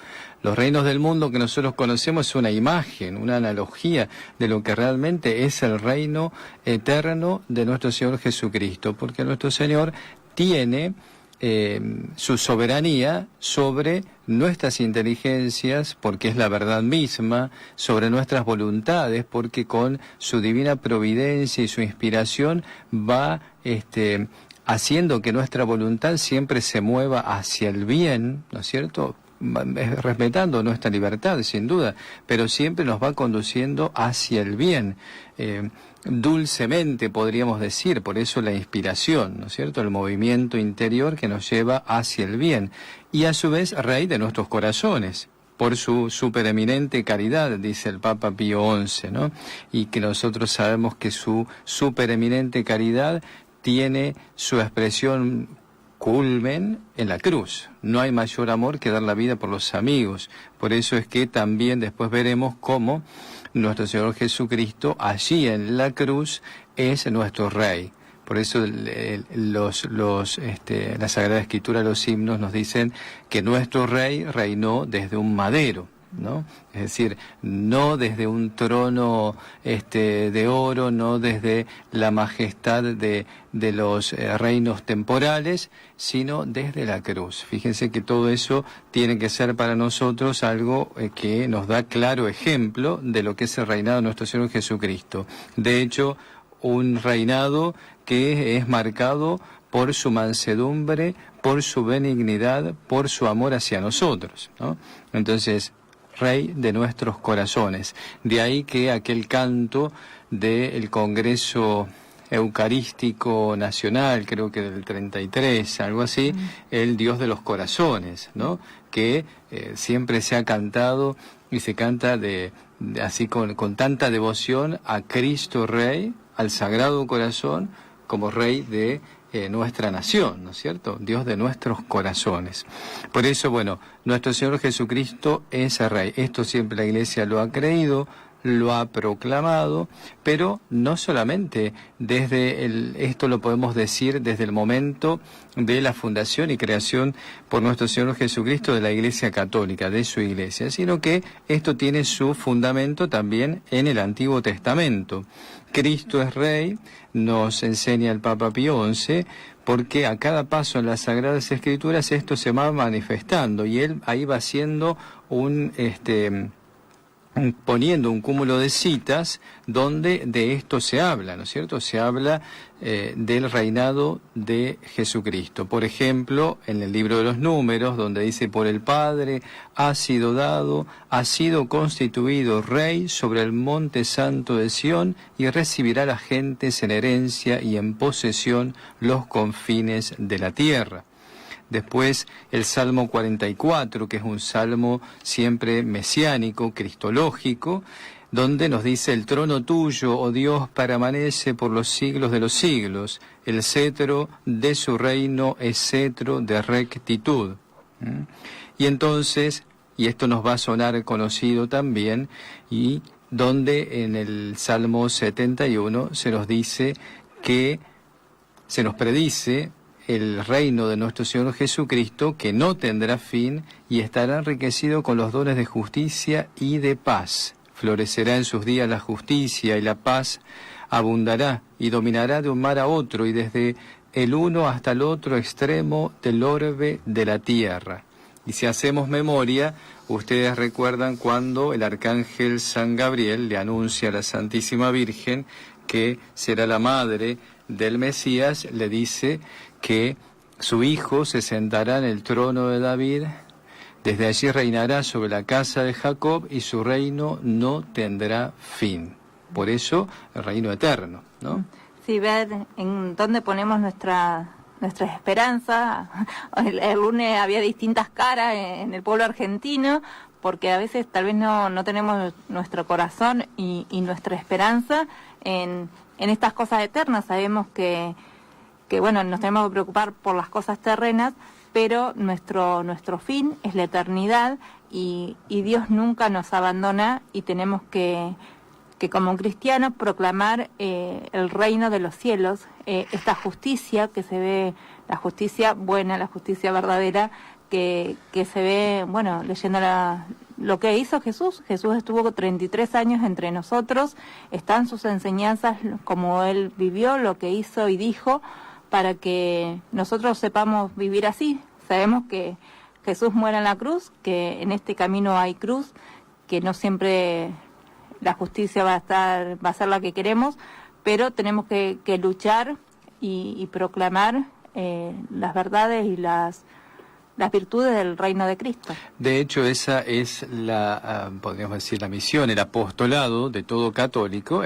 Los reinos del mundo que nosotros conocemos es una imagen, una analogía de lo que realmente es el reino eterno de nuestro Señor Jesucristo, porque nuestro Señor tiene su soberanía sobre nuestras inteligencias, porque es la verdad misma, sobre nuestras voluntades, porque con su divina providencia y su inspiración va haciendo que nuestra voluntad siempre se mueva hacia el bien, ¿no es cierto?, respetando nuestra libertad, sin duda, pero siempre nos va conduciendo hacia el bien, dulcemente podríamos decir, por eso la inspiración, ¿no es cierto?, el movimiento interior que nos lleva hacia el bien, y a su vez Rey de nuestros corazones, por su supereminente caridad, dice el Papa Pío XI, ¿no?, y que nosotros sabemos que su supereminente caridad tiene su expresión culmen en la cruz. No hay mayor amor que dar la vida por los amigos. Por eso es que también después veremos cómo nuestro Señor Jesucristo allí en la cruz es nuestro Rey. Por eso la Sagrada Escritura, los himnos nos dicen que nuestro Rey reinó desde un madero, ¿no? Es decir, no desde un trono de oro, no desde la majestad de los reinos temporales, sino desde la cruz. Fíjense que todo eso tiene que ser para nosotros algo que nos da claro ejemplo de lo que es el reinado de nuestro Señor Jesucristo. De hecho, un reinado que es marcado por su mansedumbre, por su benignidad, por su amor hacia nosotros, ¿no? Entonces, Rey de nuestros corazones. De ahí que aquel canto del Congreso Eucarístico Nacional, creo que del 33, algo así, el Dios de los corazones, ¿no?, que siempre se ha cantado y se canta así con tanta devoción a Cristo Rey, al Sagrado Corazón, como Rey de nuestra nación, ¿no es cierto?, Dios de nuestros corazones. Por eso, bueno, nuestro Señor Jesucristo es el Rey. Esto siempre la Iglesia lo ha creído, lo ha proclamado, pero no solamente esto lo podemos decir desde el momento de la fundación y creación por nuestro Señor Jesucristo de la Iglesia Católica, de su Iglesia, sino que esto tiene su fundamento también en el Antiguo Testamento. Cristo es Rey, nos enseña el Papa Pío XI, porque a cada paso en las Sagradas Escrituras esto se va manifestando, y él ahí va haciendo poniendo un cúmulo de citas donde de esto se habla, ¿no es cierto? Se habla del reinado de Jesucristo. Por ejemplo, en el libro de los Números, donde dice, por el Padre ha sido constituido Rey sobre el monte santo de Sión, y recibirá a las gentes en herencia y en posesión los confines de la tierra. Después el Salmo 44, que es un salmo siempre mesiánico, cristológico, donde nos dice, el trono tuyo, oh Dios, permanece por los siglos de los siglos, el cetro de su reino es cetro de rectitud. Y entonces, y esto nos va a sonar conocido también, y donde en el Salmo 71 se nos dice que, se nos predice el reino de nuestro Señor Jesucristo, que no tendrá fin y estará enriquecido con los dones de justicia y de paz. Florecerá en sus días la justicia, y la paz abundará y dominará de un mar a otro, y desde el uno hasta el otro extremo del orbe de la tierra. Y si hacemos memoria, ustedes recuerdan cuando el arcángel San Gabriel le anuncia a la Santísima Virgen que será la madre del Mesías, le dice que su hijo se sentará en el trono de David, desde allí reinará sobre la casa de Jacob y su reino no tendrá fin. Por eso, el reino eterno, ¿no?
Sí, ver en dónde ponemos nuestra esperanza. El lunes había distintas caras en el pueblo argentino, porque a veces tal vez no tenemos nuestro corazón y nuestra esperanza en estas cosas eternas. Sabemos que bueno, nos tenemos que preocupar por las cosas terrenas, pero nuestro fin es la eternidad y Dios nunca nos abandona, y tenemos que como cristianos proclamar el reino de los cielos, esta justicia que se ve, la justicia buena, la justicia verdadera, que se ve, bueno, leyendo lo que hizo Jesús. Jesús estuvo 33 años entre nosotros, están sus enseñanzas, como Él vivió, lo que hizo y dijo, para que nosotros sepamos vivir así. Sabemos que Jesús muere en la cruz, que en este camino hay cruz, que no siempre la justicia va a ser la que queremos, pero tenemos que luchar y proclamar las verdades y las virtudes del reino de Cristo.
De hecho, esa es podríamos decir, la misión, el apostolado de todo católico,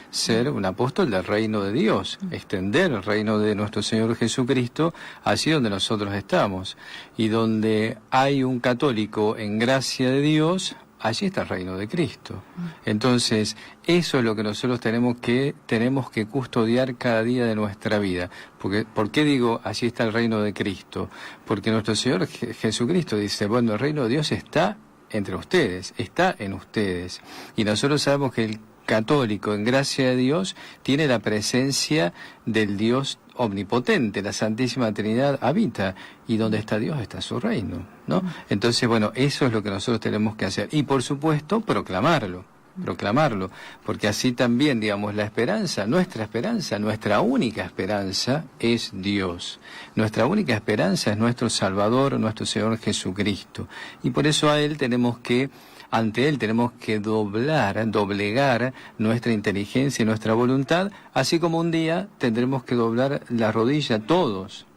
ser un apóstol del reino de Dios, extender el reino de nuestro Señor Jesucristo allí donde nosotros estamos. Y donde hay un católico en gracia de Dios, allí está el reino de Cristo. Entonces, eso es lo que nosotros tenemos que custodiar cada día de nuestra vida. ¿Por qué digo allí está el reino de Cristo? Porque nuestro Señor Jesucristo dice, bueno, el reino de Dios está entre ustedes, está en ustedes. Y nosotros sabemos que el católico en gracia de Dios tiene la presencia del Dios omnipotente, la Santísima Trinidad habita, y donde está Dios está su reino, ¿no? Entonces, bueno, eso es lo que nosotros tenemos que hacer. Y por supuesto, proclamarlo, porque así también, digamos, nuestra única esperanza es Dios. Nuestra única esperanza es nuestro Salvador, nuestro Señor Jesucristo. Y por eso ante Él tenemos que doblegar nuestra inteligencia y nuestra voluntad, así como un día tendremos que doblar la rodilla todos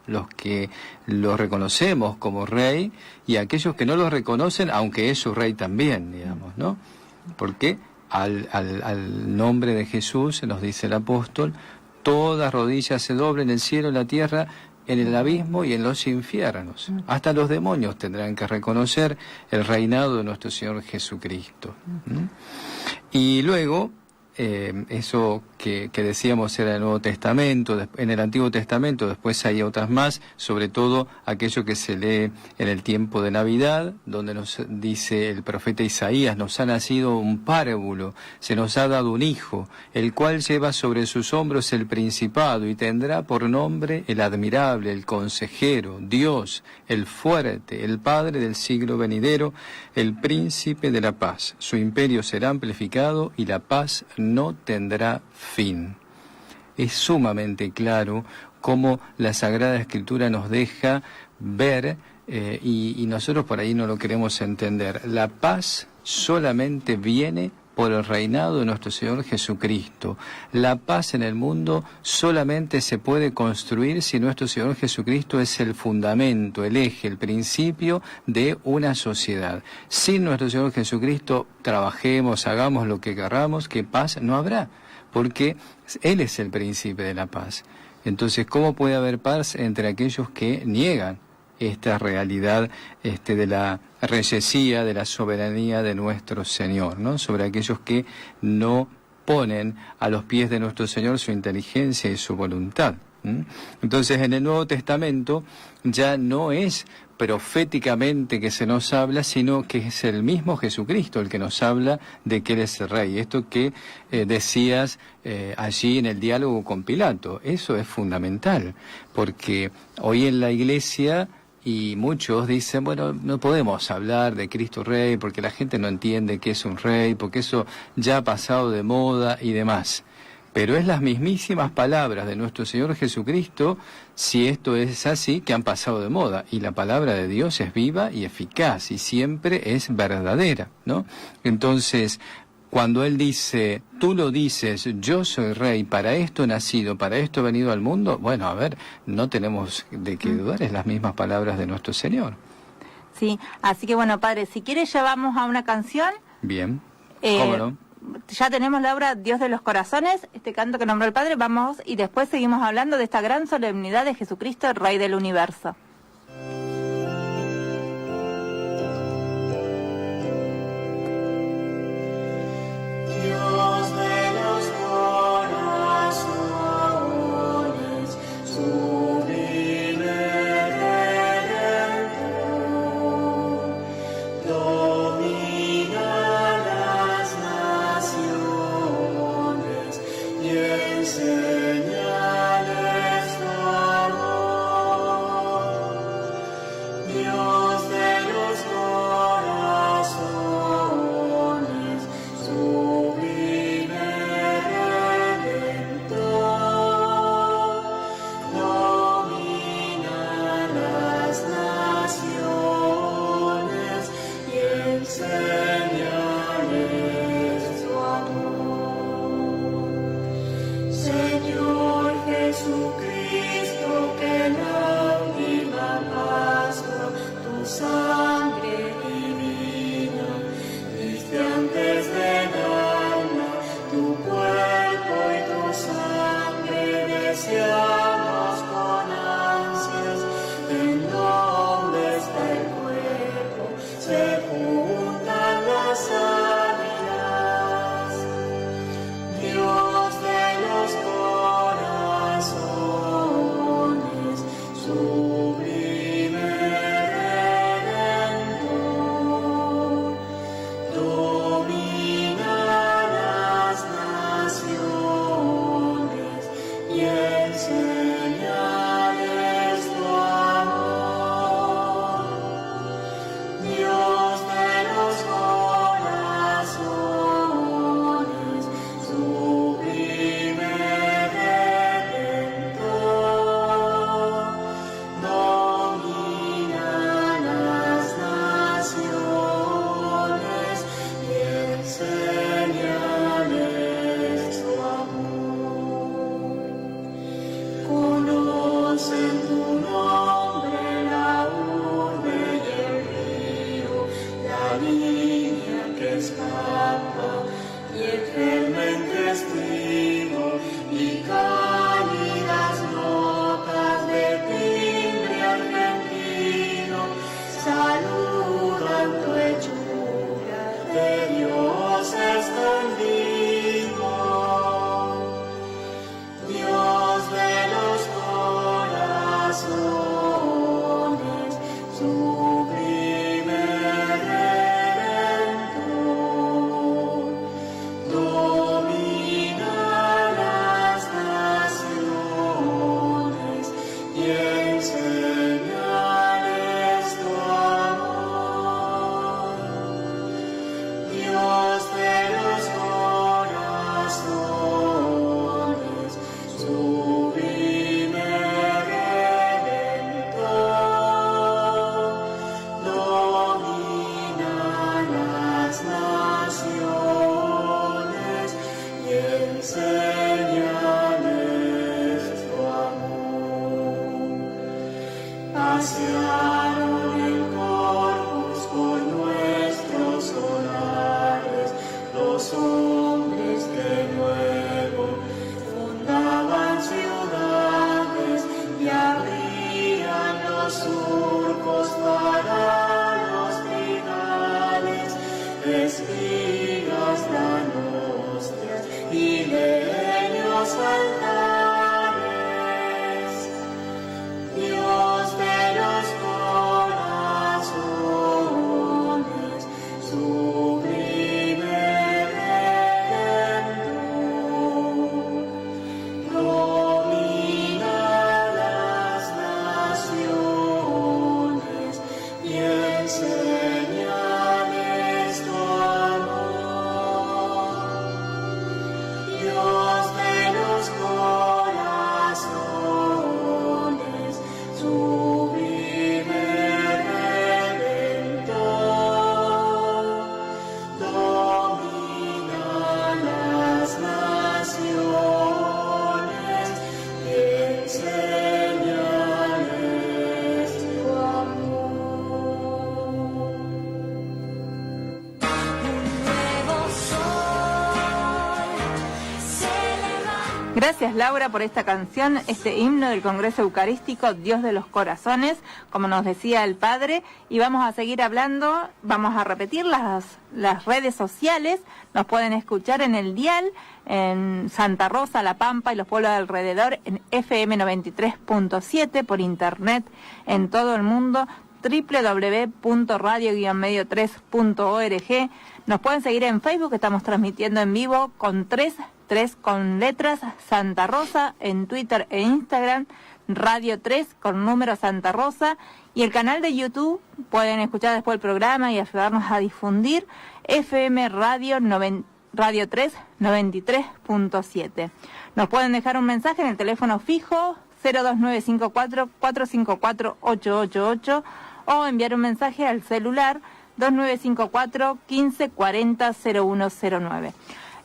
los que lo reconocemos como Rey y aquellos que no lo reconocen, aunque es su Rey también, digamos, ¿no? Porque al nombre de Jesús, nos dice el apóstol, toda rodilla se doble en el cielo, en la tierra, en el abismo y en los infiernos. Hasta los demonios tendrán que reconocer el reinado de nuestro Señor Jesucristo. Y luego, eso que decíamos era el Nuevo Testamento, en el Antiguo Testamento después hay otras más, sobre todo aquello que se lee en el tiempo de Navidad, donde nos dice el profeta Isaías, nos ha nacido un párvulo, se nos ha dado un hijo, el cual lleva sobre sus hombros el principado y tendrá por nombre el admirable, el consejero, Dios, el fuerte, el Padre del siglo venidero, el príncipe de la paz. Su imperio será amplificado y la paz no tendrá fin. Es sumamente claro cómo la Sagrada Escritura nos deja ver, y nosotros por ahí no lo queremos entender. La paz solamente viene por el reinado de nuestro Señor Jesucristo. La paz en el mundo solamente se puede construir si nuestro Señor Jesucristo es el fundamento, el eje, el principio de una sociedad. Sin nuestro Señor Jesucristo, trabajemos, hagamos lo que queramos, que paz no habrá, porque Él es el príncipe de la paz. Entonces, ¿cómo puede haber paz entre aquellos que niegan esta realidad de la reyesía, de la soberanía de nuestro Señor, ¿no? Sobre aquellos que no ponen a los pies de nuestro Señor su inteligencia y su voluntad. Entonces, en el Nuevo Testamento ya no es proféticamente que se nos habla, sino que es el mismo Jesucristo el que nos habla de que Él es el Rey. Esto que decías allí en el diálogo con Pilato, eso es fundamental, porque hoy en la Iglesia, y muchos dicen, bueno, no podemos hablar de Cristo Rey porque la gente no entiende que es un Rey, porque eso ya ha pasado de moda y demás. Pero es las mismísimas palabras de nuestro Señor Jesucristo, si esto es así, que han pasado de moda. Y la palabra de Dios es viva y eficaz y siempre es verdadera, ¿no? Entonces, cuando Él dice, tú lo dices, yo soy rey, para esto he nacido, para esto he venido al mundo, bueno, a ver, no tenemos de qué dudar, es las mismas palabras de nuestro Señor.
Sí, así que bueno, Padre, si quieres ya vamos a una canción.
Bien, ¿cómo no?
Ya tenemos la obra Dios de los Corazones, este canto que nombró el Padre, vamos y después seguimos hablando de esta gran solemnidad de Jesucristo, el Rey del Universo.
Dios de los corazones, sublime Redentor, domina las naciones y enséñales tu amor. Dios de los corazones, sublime Redentor, domina las naciones y enséñales tu amor. Señor Jesucristo, que en la última Pascua
Gracias, Laura, por esta canción, este himno del Congreso Eucarístico, Dios de los Corazones, como nos decía el Padre. Y vamos a seguir hablando, vamos a repetir las redes sociales. Nos pueden escuchar en el dial, en Santa Rosa, La Pampa y los pueblos de alrededor, en FM 93.7, por internet en todo el mundo, www.radio-medio3.org. Nos pueden seguir en Facebook, estamos transmitiendo en vivo con tres con letras, Santa Rosa, en Twitter e Instagram, Radio 3 con número Santa Rosa, y el canal de YouTube, pueden escuchar después el programa y ayudarnos a difundir, FM Radio 3 93.7. Nos pueden dejar un mensaje en el teléfono fijo 02954 454 888 o enviar un mensaje al celular 2954 1540 0109.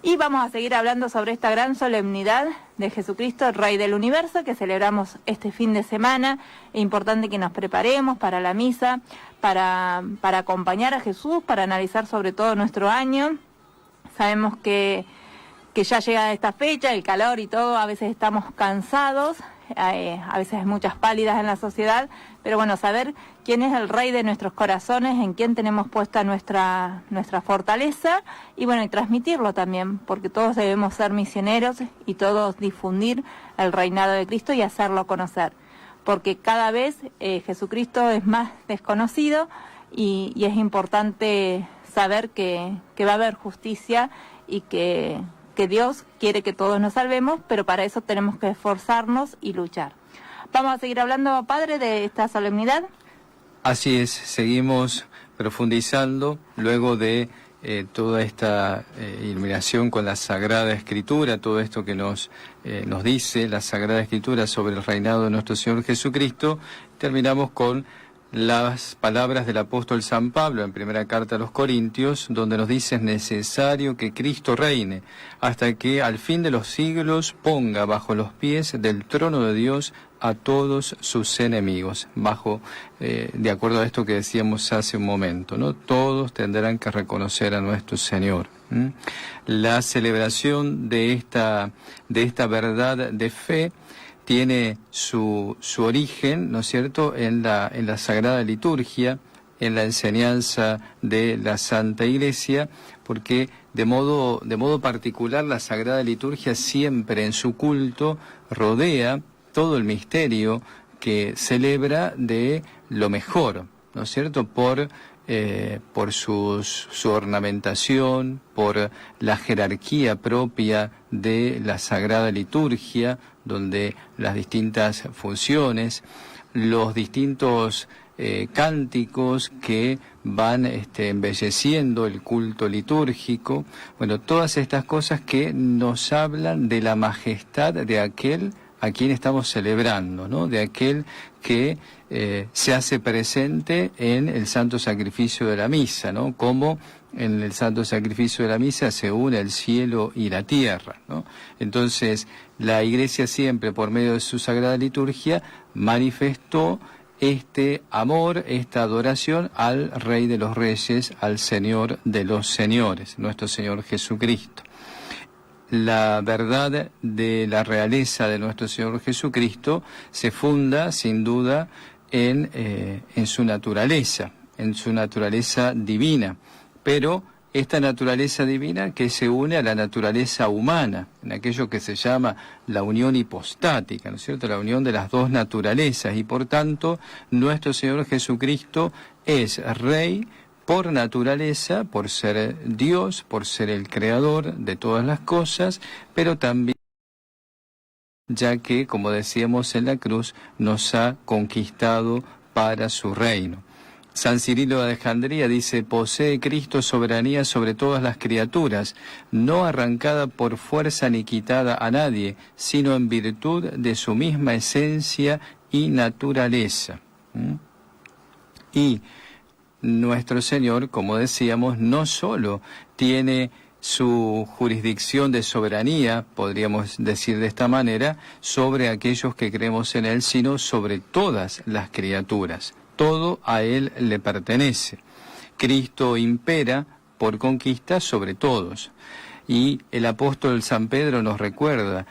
Y vamos a seguir hablando sobre esta gran solemnidad de Jesucristo, Rey del Universo, que celebramos este fin de semana. Es importante que nos preparemos para la misa, para acompañar a Jesús, para analizar sobre todo nuestro año. Sabemos que ya llega esta fecha, el calor y todo, a veces estamos cansados, a veces hay muchas pálidas en la sociedad, pero bueno, saber quién es el Rey de nuestros corazones, en quién tenemos puesta nuestra fortaleza, y bueno, y transmitirlo también, porque todos debemos ser misioneros y todos difundir el reinado de Cristo y hacerlo conocer, porque cada vez Jesucristo es más desconocido y es importante saber que va a haber justicia y que Dios quiere que todos nos salvemos, pero para eso tenemos que esforzarnos y luchar. Vamos a seguir hablando, Padre, de esta solemnidad.
Así es, seguimos profundizando luego de toda esta iluminación con la Sagrada Escritura, todo esto que nos dice la Sagrada Escritura sobre el reinado de nuestro Señor Jesucristo. Terminamos con las palabras del apóstol San Pablo en primera carta a los Corintios, donde nos dice: es necesario que Cristo reine hasta que al fin de los siglos ponga bajo los pies del trono de Dios a todos sus enemigos, de acuerdo a esto que decíamos hace un momento, ¿no? Todos tendrán que reconocer a nuestro Señor. La celebración de esta verdad de fe tiene su origen, ¿no es cierto?, en la Sagrada Liturgia, en la enseñanza de la Santa Iglesia, porque de modo particular la Sagrada Liturgia siempre en su culto rodea todo el misterio que celebra de lo mejor, ¿no es cierto?, por su ornamentación, por la jerarquía propia de la Sagrada Liturgia, donde las distintas funciones, los distintos cánticos que van embelleciendo el culto litúrgico, bueno, todas estas cosas que nos hablan de la majestad de aquel a quien estamos celebrando, ¿no?, de aquel que se hace presente en el santo sacrificio de la misa, ¿no?, como en el santo sacrificio de la misa se une el cielo y la tierra, ¿no? Entonces, la Iglesia siempre, por medio de su Sagrada Liturgia, manifestó este amor, esta adoración al Rey de los Reyes, al Señor de los Señores, nuestro Señor Jesucristo. La verdad de la realeza de nuestro Señor Jesucristo se funda, sin duda, en su naturaleza divina, pero esta naturaleza divina que se une a la naturaleza humana, en aquello que se llama la unión hipostática, ¿no es cierto?, la unión de las dos naturalezas, y por tanto nuestro Señor Jesucristo es Rey por naturaleza, por ser Dios, por ser el creador de todas las cosas, pero también ya que, como decíamos en la cruz, nos ha conquistado para su reino. San Cirilo de Alejandría dice: posee Cristo soberanía sobre todas las criaturas, no arrancada por fuerza ni quitada a nadie, sino en virtud de su misma esencia y naturaleza. Y nuestro Señor, como decíamos, no solo tiene su jurisdicción de soberanía, podríamos decir de esta manera, sobre aquellos que creemos en Él, sino sobre todas las criaturas. Todo a Él le pertenece. Cristo impera por conquista sobre todos. Y el apóstol San Pedro nos recuerda: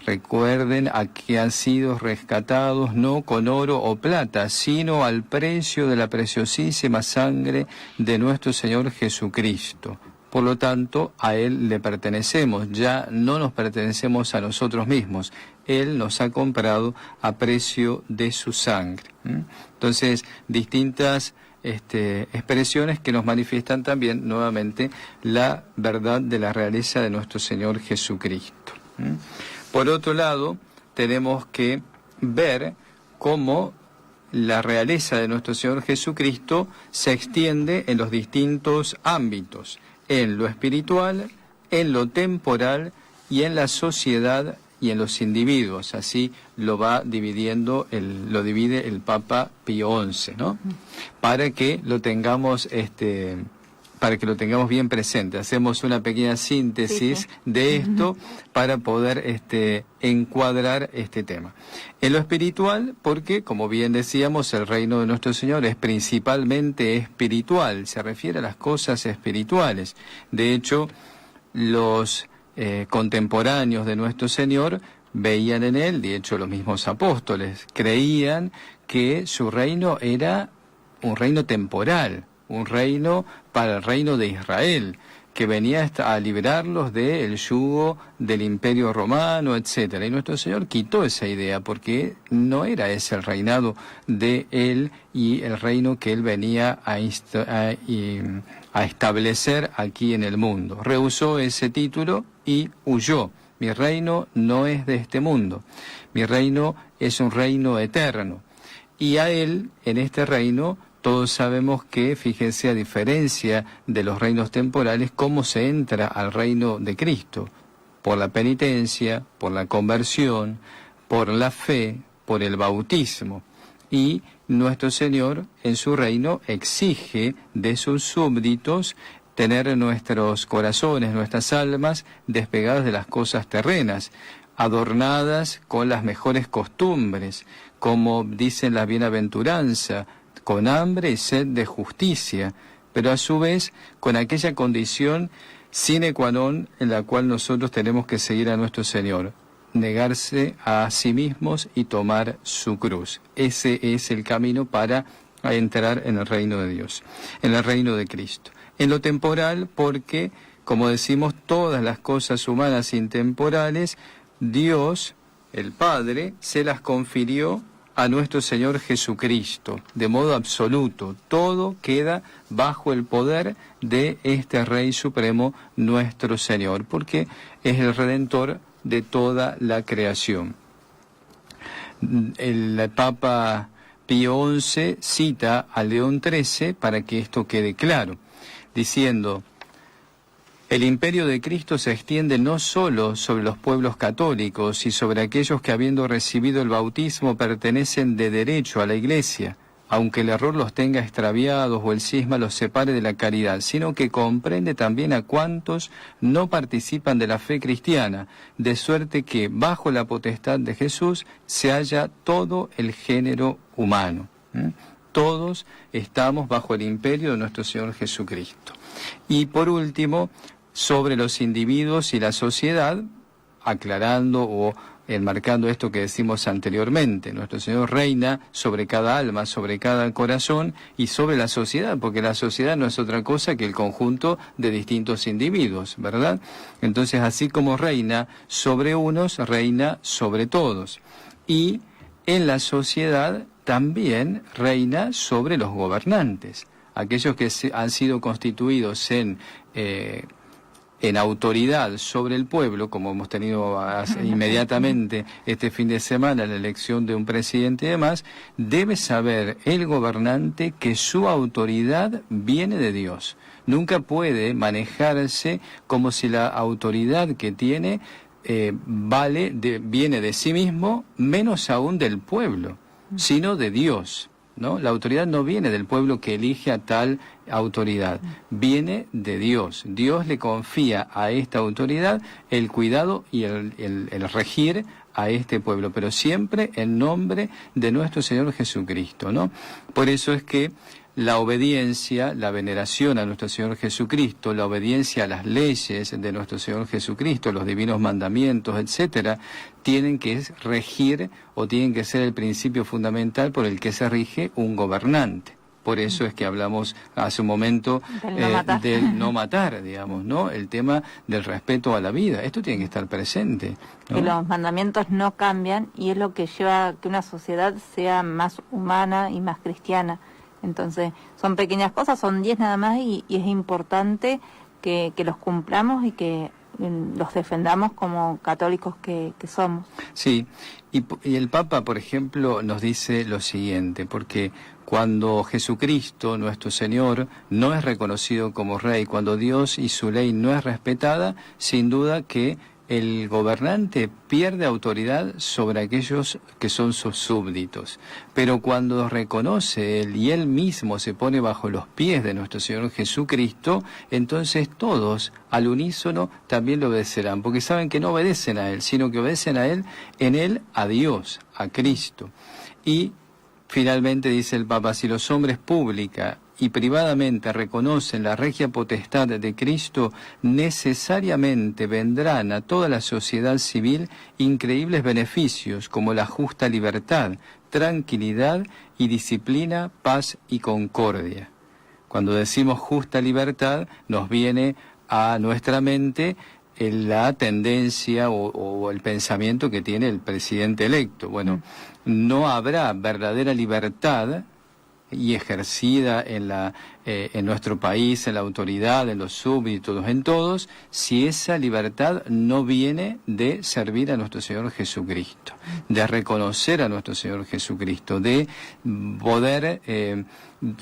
Recuerden a que han sido rescatados no con oro o plata, sino al precio de la preciosísima sangre de nuestro Señor Jesucristo. Por lo tanto, a Él le pertenecemos, ya no nos pertenecemos a nosotros mismos. Él nos ha comprado a precio de su sangre. Entonces, distintas expresiones que nos manifiestan también nuevamente la verdad de la realeza de nuestro Señor Jesucristo. Por otro lado, tenemos que ver cómo la realeza de nuestro Señor Jesucristo se extiende en los distintos ámbitos, en lo espiritual, en lo temporal y en la sociedad y en los individuos. Así lo va dividiendo, lo divide el Papa Pío XI, ¿no? Para que lo tengamos bien presente. Hacemos una pequeña síntesis de esto para poder encuadrar este tema. En lo espiritual, porque, como bien decíamos, el reino de nuestro Señor es principalmente espiritual, se refiere a las cosas espirituales. De hecho, los contemporáneos de nuestro Señor veían en Él, de hecho los mismos apóstoles, creían que su reino era un reino temporal, un reino para el reino de Israel, que venía a liberarlos del yugo del Imperio Romano, etcétera. Y nuestro Señor quitó esa idea, porque no era ese el reinado de Él y el reino que Él venía a establecer aquí en el mundo. Rehusó ese título y huyó. Mi reino no es de este mundo. Mi reino es un reino eterno. Y a Él, en este reino, todos sabemos que, fíjense, a diferencia de los reinos temporales, cómo se entra al reino de Cristo: por la penitencia, por la conversión, por la fe, por el bautismo. Y nuestro Señor, en su reino, exige de sus súbditos tener nuestros corazones, nuestras almas, despegadas de las cosas terrenas, adornadas con las mejores costumbres, como dicen la bienaventuranza, con hambre y sed de justicia, pero a su vez con aquella condición sine qua non en la cual nosotros tenemos que seguir a nuestro Señor: negarse a sí mismos y tomar su cruz. Ese es el camino para entrar en el reino de Dios, en el reino de Cristo. En lo temporal, porque, como decimos, todas las cosas humanas intemporales, Dios, el Padre, se las confirió a nuestro Señor Jesucristo, de modo absoluto. Todo queda bajo el poder de este Rey Supremo, nuestro Señor, porque es el Redentor de toda la creación. El Papa Pío XI cita a León XIII para que esto quede claro, diciendo: el imperio de Cristo se extiende no solo sobre los pueblos católicos y sobre aquellos que, habiendo recibido el bautismo, pertenecen de derecho a la Iglesia, aunque el error los tenga extraviados o el cisma los separe de la caridad, sino que comprende también a cuantos no participan de la fe cristiana, de suerte que bajo la potestad de Jesús se halla todo el género humano. Todos estamos bajo el imperio de nuestro Señor Jesucristo. Y por último, sobre los individuos y la sociedad, aclarando o enmarcando esto que decimos anteriormente: nuestro Señor reina sobre cada alma, sobre cada corazón y sobre la sociedad, porque la sociedad no es otra cosa que el conjunto de distintos individuos, ¿verdad? Entonces, así como reina sobre unos, reina sobre todos. Y en la sociedad también reina sobre los gobernantes, aquellos que han sido constituidos en autoridad sobre el pueblo, como hemos tenido inmediatamente este fin de semana la elección de un presidente y demás. Debe saber el gobernante que su autoridad viene de Dios. Nunca puede manejarse como si la autoridad que tiene viene de sí mismo, menos aún del pueblo, sino de Dios, ¿no? La autoridad no viene del pueblo que elige a tal autoridad, viene de Dios. Dios le confía a esta autoridad el cuidado y el regir a este pueblo, pero siempre en nombre de nuestro Señor Jesucristo, ¿no? Por eso es que la obediencia, la veneración a nuestro Señor Jesucristo, la obediencia a las leyes de nuestro Señor Jesucristo, los divinos mandamientos, etcétera, tienen que regir o tienen que ser el principio fundamental por el que se rige un gobernante. Por eso es que hablamos hace un momento del no matar, digamos, ¿no? El tema del respeto a la vida. Esto tiene que estar presente, ¿no?
Que los mandamientos no cambian y es lo que lleva a que una sociedad sea más humana y más cristiana. Entonces, son pequeñas cosas, son 10 nada más y es importante que los cumplamos y que los defendamos como católicos que somos.
Sí, y el Papa, por ejemplo, nos dice lo siguiente, porque cuando Jesucristo, nuestro Señor, no es reconocido como Rey, cuando Dios y su ley no es respetada, sin duda que el gobernante pierde autoridad sobre aquellos que son sus súbditos. Pero cuando reconoce Él y Él mismo se pone bajo los pies de nuestro Señor Jesucristo, entonces todos al unísono también le obedecerán, porque saben que no obedecen a Él, sino que obedecen a Él, en Él a Dios, a Cristo. Y finalmente dice el Papa, si los hombres pública y privadamente reconocen la regia potestad de Cristo, necesariamente vendrán a toda la sociedad civil increíbles beneficios como la justa libertad, tranquilidad y disciplina, paz y concordia. Cuando decimos justa libertad, nos viene a nuestra mente la tendencia o el pensamiento que tiene el presidente electo. Bueno, no habrá verdadera libertad y ejercida en nuestro país, en la autoridad, en los súbditos, en todos, si esa libertad no viene de servir a nuestro Señor Jesucristo, de reconocer a nuestro Señor Jesucristo, de poder,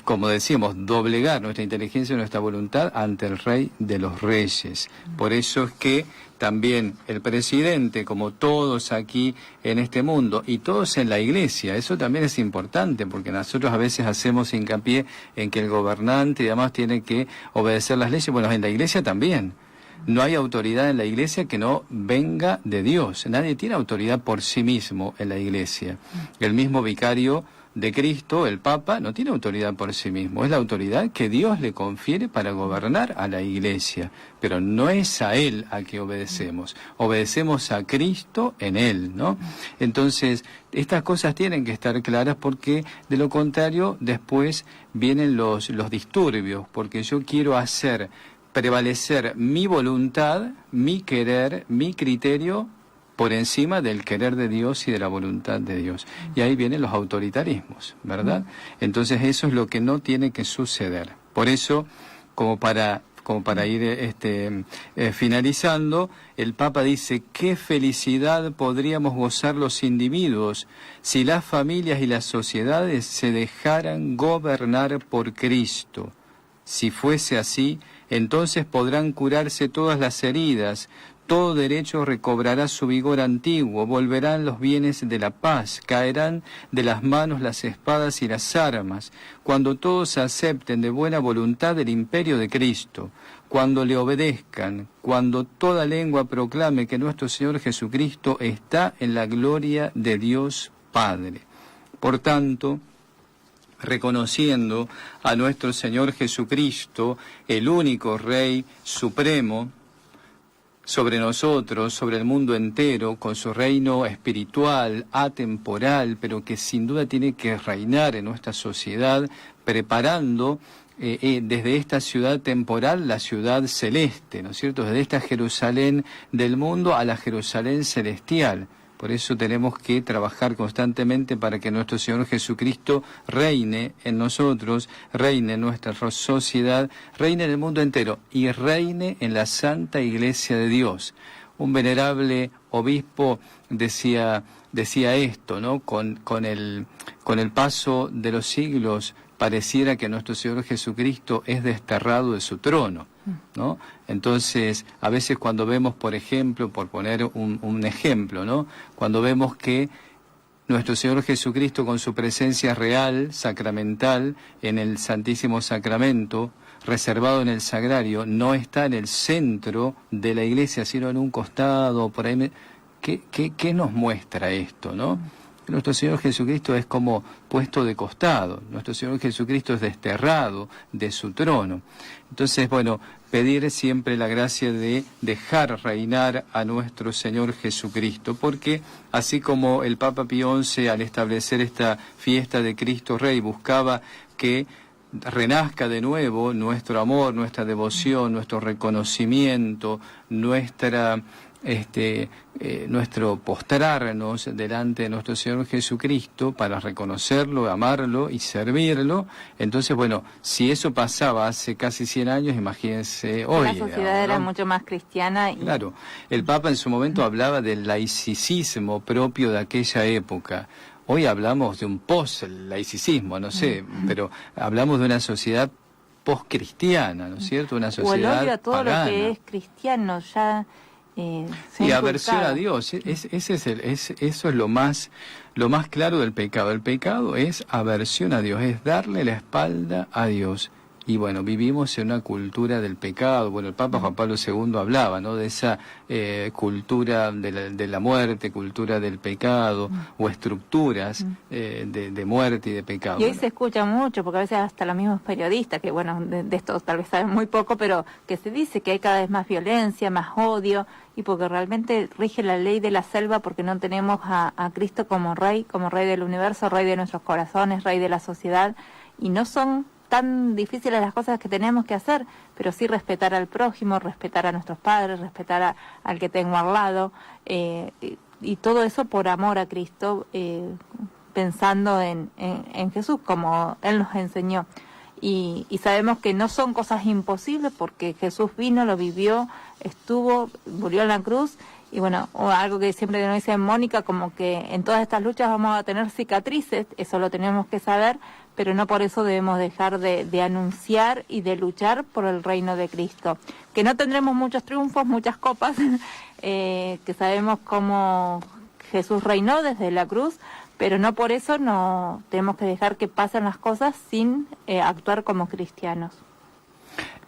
como decíamos, doblegar nuestra inteligencia y nuestra voluntad ante el Rey de los Reyes. Por eso es que también el presidente, como todos aquí en este mundo, y todos en la Iglesia, eso también es importante, porque nosotros a veces hacemos hincapié en que el gobernante y demás tiene que obedecer las leyes. Bueno, en la Iglesia también. No hay autoridad en la Iglesia que no venga de Dios. Nadie tiene autoridad por sí mismo en la Iglesia. El mismo vicario de Cristo, el Papa, no tiene autoridad por sí mismo, es la autoridad que Dios le confiere para gobernar a la Iglesia, pero no es a Él a que obedecemos a Cristo en Él, ¿no? Entonces, estas cosas tienen que estar claras porque de lo contrario después vienen los disturbios, porque yo quiero hacer prevalecer mi voluntad, mi querer, mi criterio por encima del querer de Dios y de la voluntad de Dios. Y ahí vienen los autoritarismos, ¿verdad? Entonces eso es lo que no tiene que suceder. Por eso, como para ir finalizando, el Papa dice, qué felicidad podríamos gozar los individuos si las familias y las sociedades se dejaran gobernar por Cristo. Si fuese así, entonces podrán curarse todas las heridas, todo derecho recobrará su vigor antiguo, volverán los bienes de la paz, caerán de las manos las espadas y las armas, cuando todos acepten de buena voluntad el imperio de Cristo, cuando le obedezcan, cuando toda lengua proclame que nuestro Señor Jesucristo está en la gloria de Dios Padre. Por tanto, reconociendo a nuestro Señor Jesucristo, el único Rey supremo, sobre nosotros, sobre el mundo entero, con su reino espiritual, atemporal, pero que sin duda tiene que reinar en nuestra sociedad, preparando desde esta ciudad temporal la ciudad celeste, ¿no es cierto? Desde esta Jerusalén del mundo a la Jerusalén celestial. Por eso tenemos que trabajar constantemente para que nuestro Señor Jesucristo reine en nosotros, reine en nuestra sociedad, reine en el mundo entero y reine en la Santa Iglesia de Dios. Un venerable obispo decía esto, ¿no? Con el paso de los siglos pareciera que nuestro Señor Jesucristo es desterrado de su trono, ¿no? Entonces, a veces cuando vemos, por ejemplo, por poner un ejemplo, ¿no? Cuando vemos que nuestro Señor Jesucristo con su presencia real, sacramental, en el Santísimo Sacramento, reservado en el sagrario, no está en el centro de la iglesia, sino en un costado, por ahí. ¿Qué nos muestra esto, no? Nuestro Señor Jesucristo es como puesto de costado. Nuestro Señor Jesucristo es desterrado de su trono. Entonces, bueno, pedir siempre la gracia de dejar reinar a nuestro Señor Jesucristo, porque así como el Papa Pío XI al establecer esta fiesta de Cristo Rey buscaba que renazca de nuevo nuestro amor, nuestra devoción, nuestro reconocimiento, nuestro postrarnos delante de nuestro Señor Jesucristo para reconocerlo, amarlo y servirlo. Entonces, bueno, si eso pasaba hace casi 100 años, imagínense hoy.
La sociedad era mucho más cristiana.
Claro, el Papa en su momento hablaba del laicismo propio de aquella época. Hoy hablamos de un post-laicismo, no sé, pero hablamos de una sociedad post-cristiana, ¿no es cierto? Una sociedad
o el odio a todo
pagana.
Lo que es cristiano, ya...
y aversión a Dios, eso es lo más claro del pecado. El pecado es aversión a Dios, es darle la espalda a Dios. Y bueno, vivimos en una cultura del pecado. Bueno, el Papa Juan Pablo II hablaba, ¿no?, de esa cultura de la muerte, cultura del pecado, o estructuras de muerte y de pecado.
Y hoy se escucha mucho, porque a veces hasta los mismos periodistas, que bueno, de esto tal vez saben muy poco, pero que se dice que hay cada vez más violencia, más odio, y porque realmente rige la ley de la selva, porque no tenemos a Cristo como rey del universo, rey de nuestros corazones, rey de la sociedad, y no son tan difíciles las cosas que tenemos que hacer, pero sí respetar al prójimo, respetar a nuestros padres, respetar al que tengo al lado, y todo eso por amor a Cristo, pensando en Jesús, como Él nos enseñó. Y sabemos que no son cosas imposibles, porque Jesús vino, lo vivió, estuvo, murió en la cruz. Y bueno, algo que siempre nos dice Mónica, como que en todas estas luchas vamos a tener cicatrices, eso lo tenemos que saber, pero no por eso debemos dejar de anunciar y de luchar por el reino de Cristo. Que no tendremos muchos triunfos, muchas copas, que sabemos cómo Jesús reinó desde la cruz, pero no por eso no tenemos que dejar que pasen las cosas sin actuar como cristianos.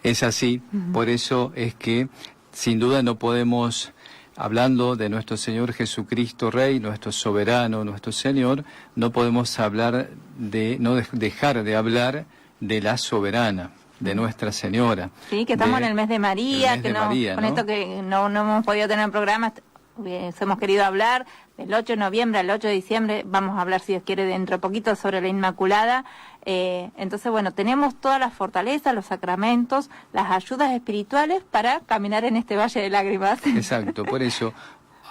Es así, por eso es que sin duda no podemos... Hablando de nuestro Señor Jesucristo Rey, nuestro soberano, nuestro Señor, no podemos dejar de hablar de la soberana, de Nuestra Señora.
Sí, que estamos en el mes de María,
María,
con esto que no hemos podido tener programas, hemos querido hablar del 8 de noviembre al 8 de diciembre, vamos a hablar, si Dios quiere, dentro de poquito sobre la Inmaculada. Entonces, bueno, tenemos todas las fortalezas, los sacramentos, las ayudas espirituales para caminar en este valle de lágrimas.
Exacto, por eso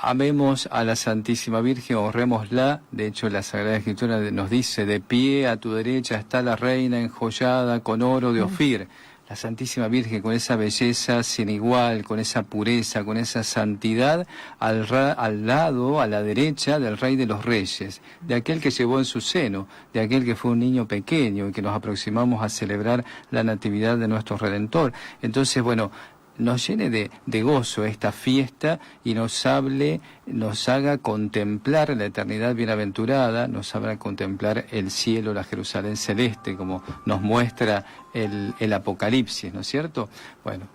amemos a la Santísima Virgen, honrémosla. De hecho, la Sagrada Escritura nos dice: de pie a tu derecha está la reina enjollada con oro de Ofir. La Santísima Virgen, con esa belleza sin igual, con esa pureza, con esa santidad, al lado, a la derecha del Rey de los Reyes, de aquel que llevó en su seno, de aquel que fue un niño pequeño y que nos aproximamos a celebrar la Natividad de nuestro Redentor. Entonces, bueno, nos llene de gozo esta fiesta y nos haga contemplar la eternidad bienaventurada, nos haga contemplar el cielo, la Jerusalén celeste, como nos muestra el Apocalipsis, ¿no es cierto? Bueno,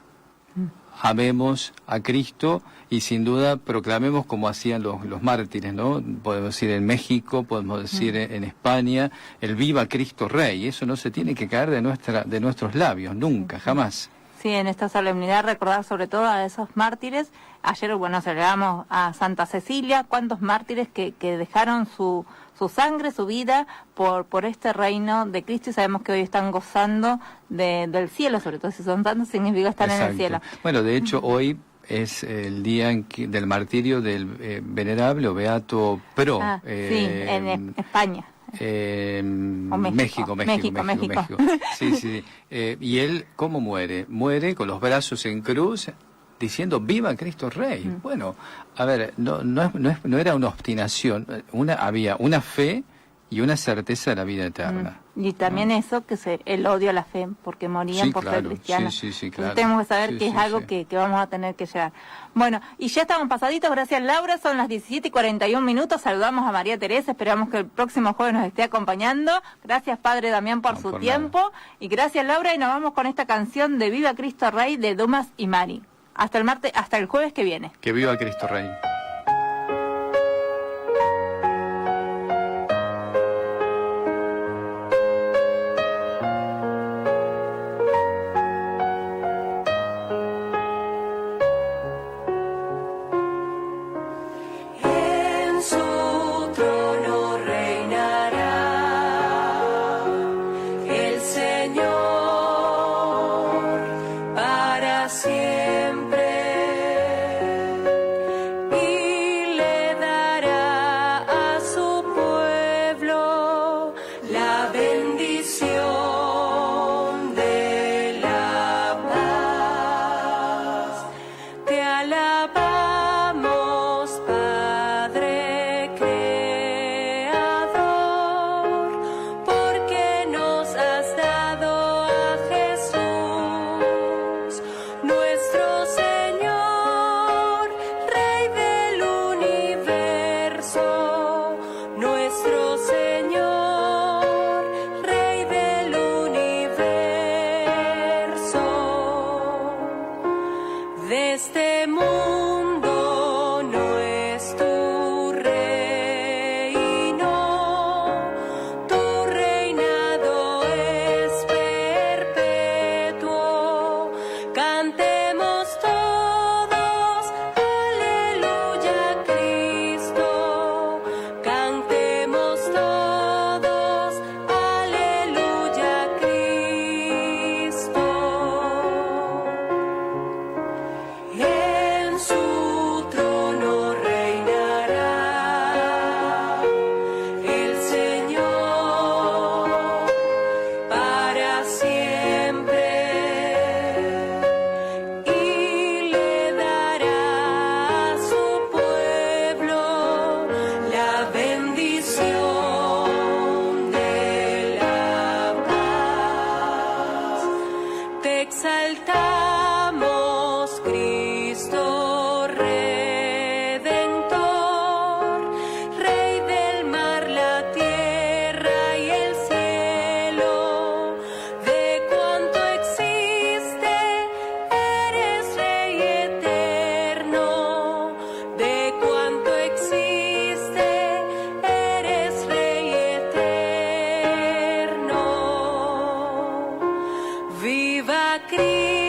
amemos a Cristo y sin duda proclamemos como hacían los mártires, ¿no? Podemos decir en México, podemos decir en España, el viva Cristo Rey. Eso no se tiene que caer de nuestros labios, nunca, jamás.
Sí, en esta solemnidad recordar sobre todo a esos mártires. Ayer, bueno, celebramos a Santa Cecilia, cuántos mártires que dejaron su sangre, su vida por este reino de Cristo, y sabemos que hoy están gozando del cielo, sobre todo si son tantos, significa estar en el cielo.
Bueno, de hecho, hoy es el día del martirio del venerable o beato Pro.
Sí, en España.
México. Sí. Y él, ¿cómo muere? Muere con los brazos en cruz, diciendo viva Cristo Rey. Bueno, a ver, no era una obstinación, había una fe y una certeza de la vida eterna.
Y también eso, que el odio a la fe, porque morían por ser cristianos.
Sí,
claro. Entonces tenemos que saber que es algo que vamos a tener que llegar. Bueno, y ya estamos pasaditos, gracias Laura, son las 17:41. Saludamos a María Teresa, esperamos que el próximo jueves nos esté acompañando. Gracias Padre Damián por su tiempo. Nada. Y gracias Laura, y nos vamos con esta canción de Viva Cristo Rey de Dumas y Mari. Hasta el jueves que viene.
Que viva Cristo Rey.
exaltamos, Cristo Redentor, Rey del mar, la tierra y el cielo. De cuanto existe, eres Rey eterno. De cuanto existe, eres Rey eterno. Viva Cristo.